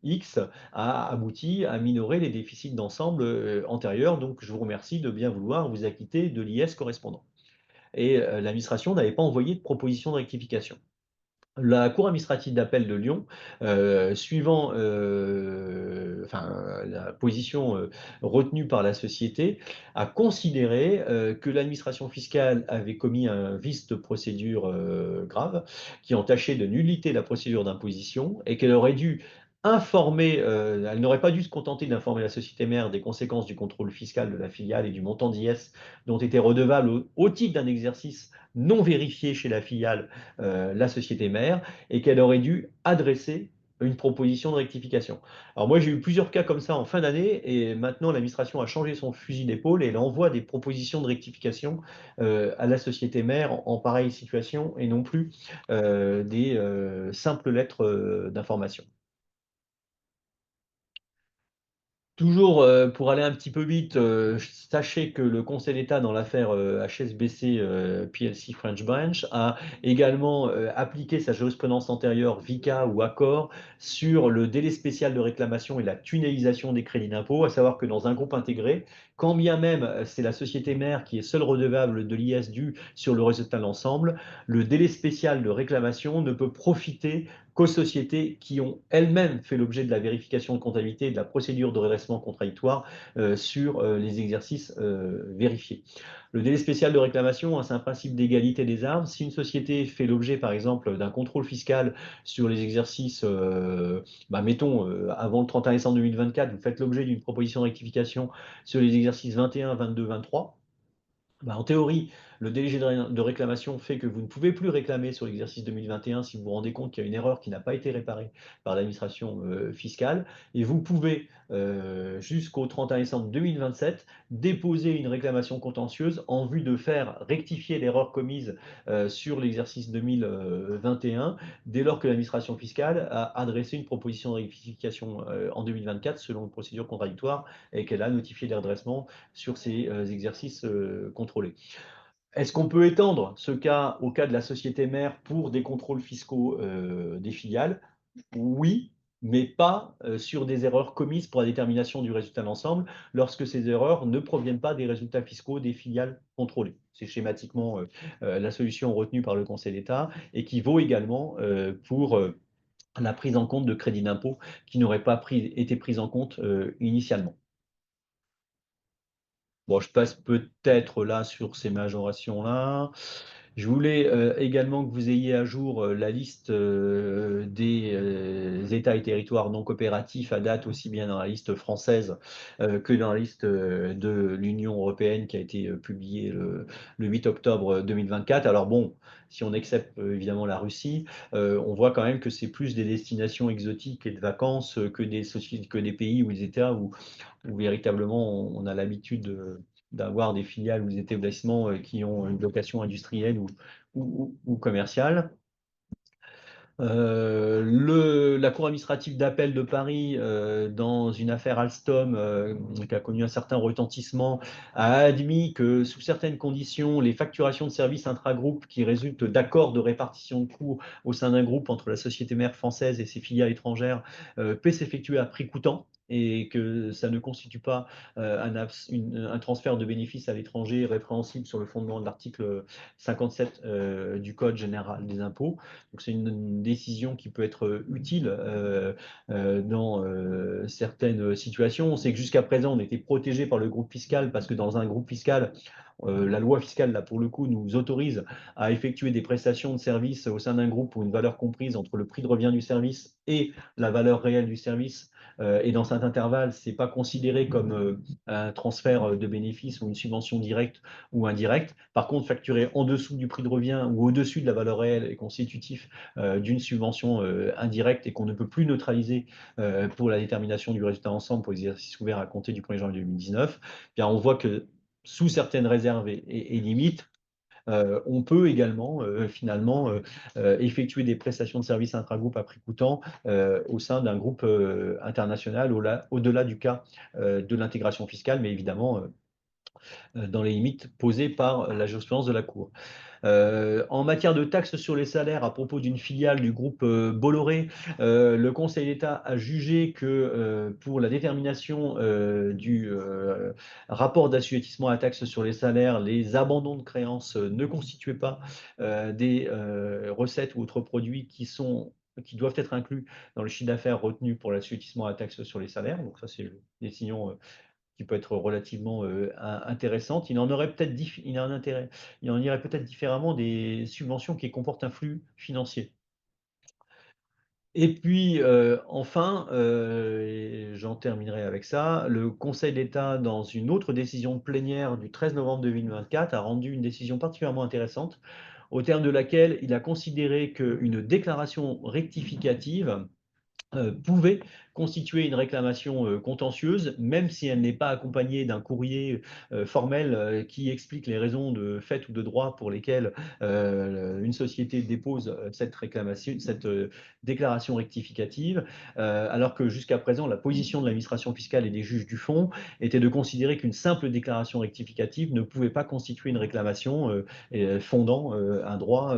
X a abouti à minorer les déficits d'ensemble antérieurs. Donc, je vous remercie de bien vouloir vous acquitter de l'IS correspondant. Et l'administration n'avait pas envoyé de proposition de rectification. La Cour administrative d'appel de Lyon, suivant la position retenue par la société, a considéré que l'administration fiscale avait commis un vice de procédure grave qui entachait de nullité la procédure d'imposition et qu'elle aurait dû elle n'aurait pas dû se contenter d'informer la société mère des conséquences du contrôle fiscal de la filiale et du montant d'IS dont était redevable au titre d'un exercice non vérifié chez la filiale la société mère et qu'elle aurait dû adresser une proposition de rectification. Alors moi j'ai eu plusieurs cas comme ça en fin d'année et maintenant l'administration a changé son fusil d'épaule et elle envoie des propositions de rectification à la société mère en pareille situation et non plus des simples lettres d'information. Toujours pour aller un petit peu vite, sachez que le Conseil d'État dans l'affaire HSBC PLC French Branch a également appliqué sa jurisprudence antérieure VICA ou Accord sur le délai spécial de réclamation et la tunnelisation des crédits d'impôt, à savoir que dans un groupe intégré, quand bien même c'est la société mère qui est seule redevable de l'IS dû sur le résultat de l'ensemble, le délai spécial de réclamation ne peut profiter qu'aux sociétés qui ont elles-mêmes fait l'objet de la vérification de comptabilité et de la procédure de redressement contradictoire sur les exercices vérifiés. Le délai spécial de réclamation, hein, c'est un principe d'égalité des armes. Si une société fait l'objet, par exemple, d'un contrôle fiscal sur les exercices, mettons, avant le 31 décembre 2024, vous faites l'objet d'une proposition de rectification sur les exercices 21, 22, 23, en théorie, Le délai de réclamation fait que vous ne pouvez plus réclamer sur l'exercice 2021 si vous vous rendez compte qu'il y a une erreur qui n'a pas été réparée par l'administration fiscale. Et vous pouvez, jusqu'au 31 décembre 2027, déposer une réclamation contentieuse en vue de faire rectifier l'erreur commise sur l'exercice 2021, dès lors que l'administration fiscale a adressé une proposition de rectification en 2024 selon une procédure contradictoire et qu'elle a notifié les redressements sur ces exercices contrôlés. Est-ce qu'on peut étendre ce cas au cas de la société mère pour des contrôles fiscaux des filiales? Oui, mais pas sur des erreurs commises pour la détermination du résultat d'ensemble lorsque ces erreurs ne proviennent pas des résultats fiscaux des filiales contrôlées. C'est schématiquement la solution retenue par le Conseil d'État et qui vaut également pour la prise en compte de crédits d'impôt qui n'auraient pas été pris en compte initialement. Bon, je passe peut-être là sur ces majorations-là. Je voulais également que vous ayez à jour la liste des États et territoires non coopératifs à date, aussi bien dans la liste française que dans la liste de l'Union européenne qui a été publiée le 8 octobre 2024. Alors bon, si on accepte évidemment la Russie, on voit quand même que c'est plus des destinations exotiques et de vacances que des pays ou des États où véritablement on a l'habitude d'avoir des filiales ou des établissements qui ont une vocation industrielle ou commerciale. La Cour administrative d'appel de Paris, dans une affaire Alstom qui a connu un certain retentissement, a admis que sous certaines conditions, les facturations de services intragroupes qui résultent d'accords de répartition de coûts au sein d'un groupe entre la société mère française et ses filiales étrangères peut s'effectuer à prix coûtant et que ça ne constitue pas un transfert de bénéfices à l'étranger répréhensible sur le fondement de l'article 57 du Code général des impôts. Donc c'est une décision qui peut être utile dans certaines situations. On sait que jusqu'à présent, on était protégé par le groupe fiscal parce que dans un groupe fiscal, la loi fiscale, là, pour le coup, nous autorise à effectuer des prestations de services au sein d'un groupe pour une valeur comprise entre le prix de revient du service et la valeur réelle du service. Et dans cet intervalle, ce n'est pas considéré comme un transfert de bénéfices ou une subvention directe ou indirecte. Par contre, facturer en dessous du prix de revient ou au-dessus de la valeur réelle est constitutif d'une subvention indirecte et qu'on ne peut plus neutraliser pour la détermination du résultat ensemble pour l'exercice ouvert à compter du 1er janvier 2019. Bien, on voit que sous certaines réserves et limites, on peut également finalement effectuer des prestations de services intragroupe à prix coûtant au sein d'un groupe international au-delà du cas de l'intégration fiscale, mais évidemment dans les limites posées par la jurisprudence de la Cour. En matière de taxes sur les salaires, à propos d'une filiale du groupe Bolloré, le Conseil d'État a jugé que pour la détermination du rapport d'assujettissement à la taxe sur les salaires, les abandons de créances ne constituaient pas des recettes ou autres produits qui doivent être inclus dans le chiffre d'affaires retenu pour l'assujettissement à la taxe sur les salaires. Donc ça, c'est une décision qui peut être relativement intéressante. Il en aurait peut-être il en irait peut-être différemment des subventions qui comportent un flux financier. Et puis, enfin, et j'en terminerai avec ça, le Conseil d'État, dans une autre décision plénière du 13 novembre 2024, a rendu une décision particulièrement intéressante, au terme de laquelle il a considéré qu'une déclaration rectificative pouvait constituer une réclamation contentieuse, même si elle n'est pas accompagnée d'un courrier formel qui explique les raisons de fait ou de droit pour lesquelles une société dépose cette réclamation, cette déclaration rectificative, alors que jusqu'à présent, la position de l'administration fiscale et des juges du fond était de considérer qu'une simple déclaration rectificative ne pouvait pas constituer une réclamation fondant un droit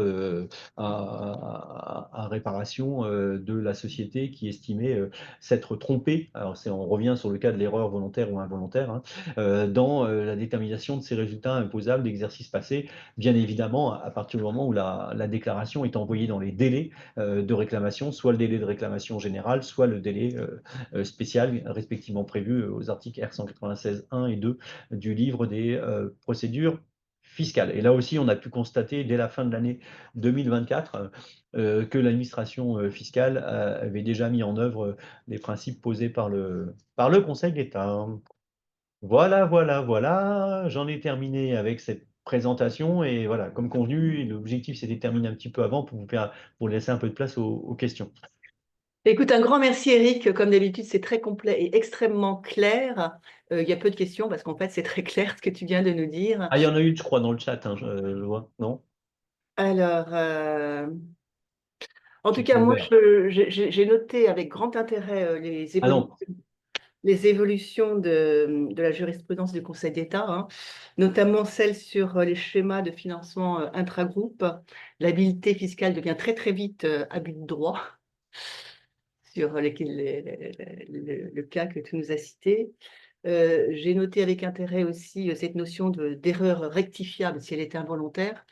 à réparation de la société qui estimait s'être trompée. Alors on revient sur le cas de l'erreur volontaire ou involontaire hein, dans la détermination de ces résultats imposables d'exercices passés, bien évidemment à partir du moment où la déclaration est envoyée dans les délais de réclamation, soit le délai de réclamation générale, soit le délai spécial respectivement prévu aux articles R196.1 et 2 du livre des procédures fiscales. Et là aussi, on a pu constater dès la fin de l'année 2024 que l'administration fiscale avait déjà mis en œuvre les principes posés par le Conseil d'État. Voilà, voilà, voilà, j'en ai terminé avec cette présentation et voilà, comme convenu, l'objectif c'est de terminer un petit peu avant pour laisser un peu de place aux questions.
Écoute, un grand merci Eric. Comme d'habitude, c'est très complet et extrêmement clair. Il y a peu de questions parce qu'en fait, c'est très clair ce que tu viens de nous dire.
Ah, il y en a eu, je crois, dans le chat, hein, je vois, non?
Alors, en tout
J'ai
cas,
pas
moi,
ouvert.
j'ai noté avec grand intérêt
Ah non.
les évolutions de la jurisprudence du Conseil d'État, hein, notamment celle sur les schémas de financement intragroupe. L'habilité fiscale devient très très vite abus de droit sur le cas que tu nous as cité. J'ai noté avec intérêt aussi cette notion d'erreur rectifiable si elle était involontaire,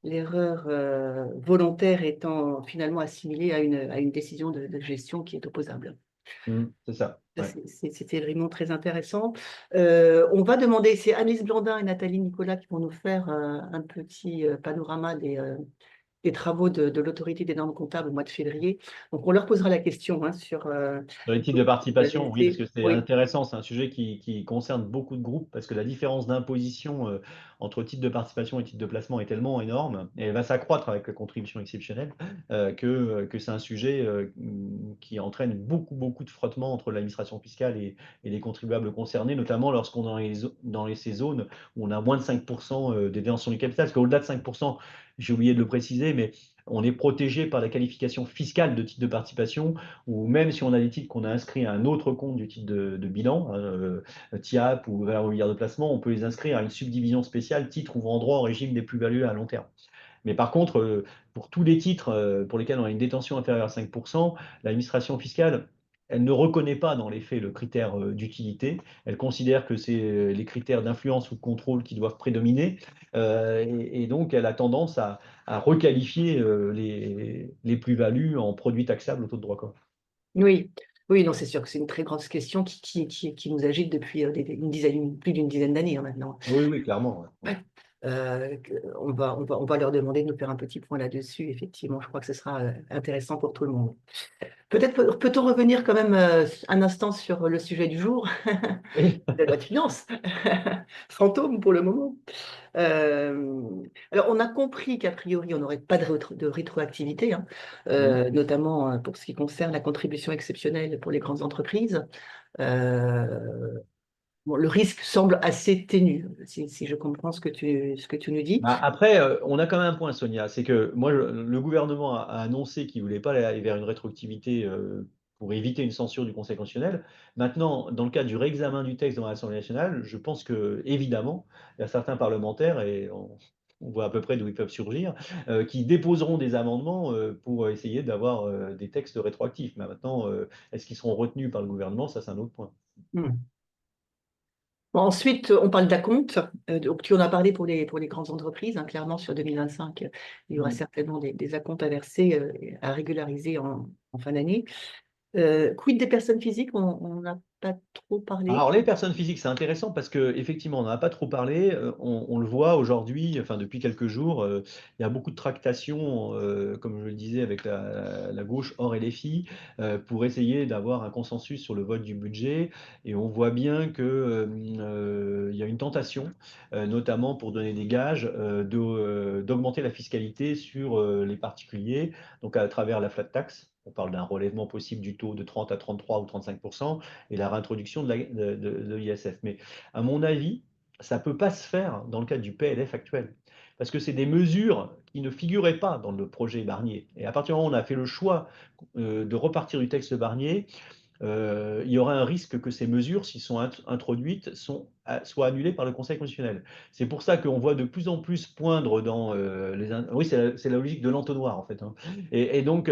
l'erreur volontaire étant finalement assimilée à une décision de gestion qui est opposable.
C'est ça.
Ça,
Ouais.
c'était vraiment très intéressant. On va demander, c'est Annelise Blandin et Nathalie Nicolas qui vont nous faire un petit panorama des travaux de l'autorité des normes comptables au mois de février. Donc, on leur posera la question hein, sur
Sur les titres de
la
participation, oui, parce
vérité.
que c'est
Oui.
intéressant, c'est un sujet qui concerne beaucoup de groupes, parce que la différence d'imposition entre titres de participation et titres de placement est tellement énorme, et elle va s'accroître avec la contribution exceptionnelle, que c'est un sujet qui entraîne beaucoup de frottements entre l'administration fiscale et les contribuables concernés, notamment lorsqu'on est ces zones où on a moins de 5% des détentions du capital, parce qu'au-delà de 5%, j'ai oublié de le préciser, mais on est protégé par la qualification fiscale de titre de participation ou même si on a des titres qu'on a inscrits à un autre compte du titre de bilan, hein, TIAP ou valeur mobilière de placement, on peut les inscrire à une subdivision spéciale, titre ouvrant droit au régime des plus-values à long terme. Mais par contre, pour tous les titres pour lesquels on a une détention inférieure à 5%, l'administration fiscale, elle ne reconnaît pas dans les faits le critère d'utilité. Elle considère que c'est les critères d'influence ou de contrôle qui doivent prédominer. Et donc, elle a tendance à requalifier les plus-values en produits taxables au taux de droit commun.
Oui, oui, non, c'est sûr que c'est une très grande question qui nous agite depuis plus d'une dizaine d'années hein, maintenant.
Oui, oui, clairement. Ouais.
Ouais. On va leur demander de nous faire un petit point là-dessus. Effectivement, je crois que ce sera intéressant pour tout le monde. Peut-être peut-on revenir quand même un instant sur le sujet du jour,
Oui.
la loi de finances, fantôme pour le moment. Alors, on a compris qu'a priori, on n'aurait pas de rétroactivité, hein,
Mm.
notamment pour ce qui concerne la contribution exceptionnelle pour les grandes entreprises. Euh, bon, le risque semble assez ténu, si je comprends ce que tu nous dis.
Bah, après, on a quand même un point, Sonia, c'est que moi, le gouvernement a annoncé qu'il ne voulait pas aller vers une rétroactivité pour éviter une censure du Conseil constitutionnel. Maintenant, dans le cadre du réexamen du texte dans l'Assemblée nationale, je pense que, évidemment, il y a certains parlementaires, et on voit à peu près d'où ils peuvent surgir, qui déposeront des amendements pour essayer d'avoir des textes rétroactifs. Mais maintenant, est-ce qu'ils seront retenus par le gouvernement? Ça, c'est un autre point.
Hmm. Bon, ensuite, on parle d'acompte. Donc, tu en as parlé pour les grandes entreprises. Hein, clairement, sur 2025, il y aura
Mm.
certainement des acomptes à verser, à régulariser en fin d'année. Quid des personnes physiques? On n'a pas trop parlé.
Alors, les personnes physiques, c'est intéressant parce que effectivement, on n'en a pas trop parlé. On le voit aujourd'hui, enfin depuis quelques jours, il y a beaucoup de tractations, comme je le disais, avec la gauche hors LFI, pour essayer d'avoir un consensus sur le vote du budget. Et on voit bien que, il y a une tentation, notamment pour donner des gages, d'augmenter la fiscalité sur les particuliers, donc à travers la flat tax. On parle d'un relèvement possible du taux de 30 à 33 ou 35% et la réintroduction de l'ISF. Mais à mon avis, ça ne peut pas se faire dans le cadre du PLF actuel. Parce que c'est des mesures qui ne figuraient pas dans le projet Barnier. Et à partir du moment où on a fait le choix de repartir du texte Barnier, il y aura un risque que ces mesures, s'ils sont introduites, soient annulées par le Conseil constitutionnel. C'est pour ça qu'on voit de plus en plus poindre dans Oui, c'est la logique de l'entonnoir, en fait. Hein. Et donc,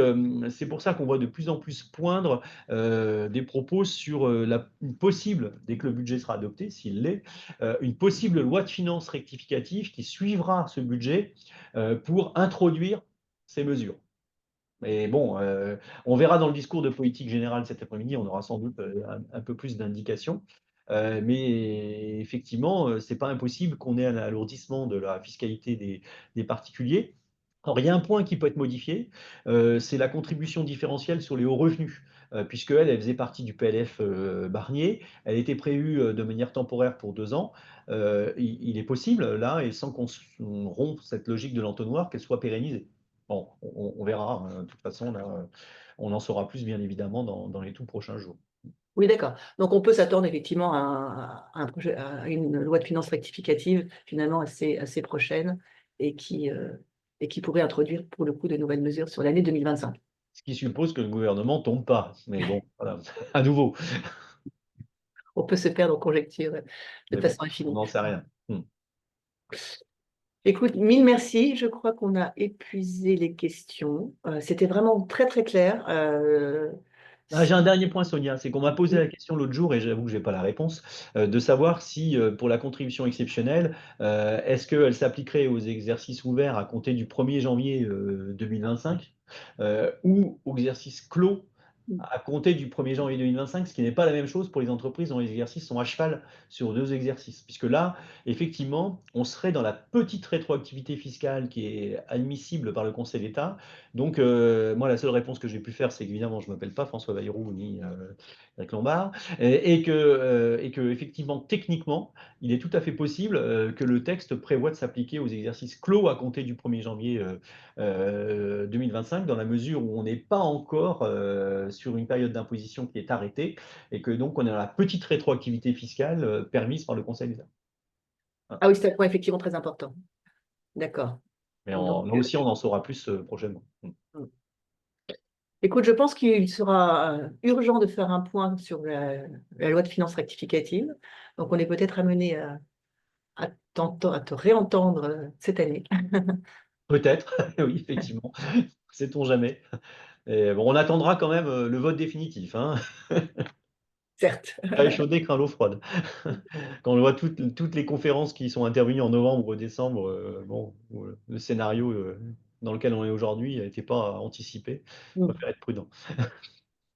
c'est pour ça qu'on voit de plus en plus poindre des propos sur une possible, dès que le budget sera adopté, s'il l'est, une possible loi de finances rectificative qui suivra ce budget pour introduire ces mesures. Mais bon, on verra dans le discours de politique générale cet après-midi, on aura sans doute un peu plus d'indications. Mais effectivement, c'est pas impossible qu'on ait un alourdissement de la fiscalité des particuliers. Alors, il y a un point qui peut être modifié, c'est la contribution différentielle sur les hauts revenus. puisqu'elle faisait partie du PLF Barnier. Elle était prévue de manière temporaire pour 2 ans. Il est possible, là, et sans on rompe cette logique de l'entonnoir, qu'elle soit pérennisée. Bon, on verra, hein. De toute façon, là, on en saura plus, bien évidemment, dans les tout prochains jours.
Oui, d'accord. Donc, on peut s'attendre effectivement à à une loi de finances rectificative, finalement, assez prochaine et qui pourrait introduire, pour le coup, de nouvelles mesures sur l'année 2025.
Ce qui suppose que le gouvernement tombe pas. Mais bon, voilà, à nouveau.
On peut se perdre en conjecture de
Mais bon,
façon
on
infinie.
n'en sait rien.
Écoute, mille merci. Je crois qu'on a épuisé les questions. C'était vraiment très, très clair.
Ah, j'ai un dernier point, Sonia, c'est qu'on m'a posé la question l'autre jour, et j'avoue que je n'ai pas la réponse, de savoir si, pour la contribution exceptionnelle, est-ce qu'elle s'appliquerait aux exercices ouverts à compter du 1er janvier 2025, ou aux exercices clos à compter du 1er janvier 2025, ce qui n'est pas la même chose pour les entreprises dont les exercices sont à cheval sur 2 exercices. Puisque là, effectivement, on serait dans la petite rétroactivité fiscale qui est admissible par le Conseil d'État. Donc, moi, la seule réponse que j'ai pu faire, c'est qu'évidemment, je ne m'appelle pas François Bayrou ni Eric Lombard, et que, effectivement, techniquement, il est tout à fait possible que le texte prévoit de s'appliquer aux exercices clos à compter du 1er janvier 2025, dans la mesure où on n'est pas encore sur une période d'imposition qui est arrêtée, et que donc on a la petite rétroactivité fiscale permise par le Conseil d'État. Voilà.
Ah oui, c'est un point effectivement très important. D'accord.
Mais
Donc,
là aussi, on en saura plus prochainement.
écoute, je pense qu'il sera urgent de faire un point sur la loi de finances rectificative. Donc, on est peut-être amené à te réentendre cette année.
Peut-être, oui, effectivement, sait-on jamais. Et bon, on attendra quand même le vote définitif, hein.
Certes.
Pas échaudé craint l'eau froide. Quand on voit toutes les conférences qui sont intervenues en novembre ou décembre, bon, le scénario dans lequel on est aujourd'hui n'était pas anticipé. On préfère être prudent.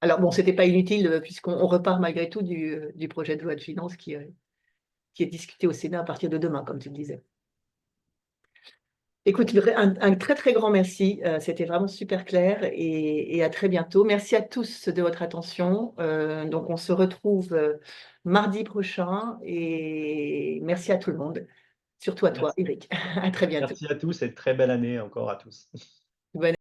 Alors, bon, c'était pas inutile puisqu'on repart malgré tout du projet de loi de finances qui est discuté au Sénat à partir de demain, comme tu le disais. Écoute, un très, très grand merci. C'était vraiment super clair et à très bientôt. Merci à tous de votre attention. Donc, on se retrouve mardi prochain et merci à tout le monde, surtout à toi,
Merci.
Eric. À très bientôt.
Merci à tous et très belle année encore à tous.
Bonne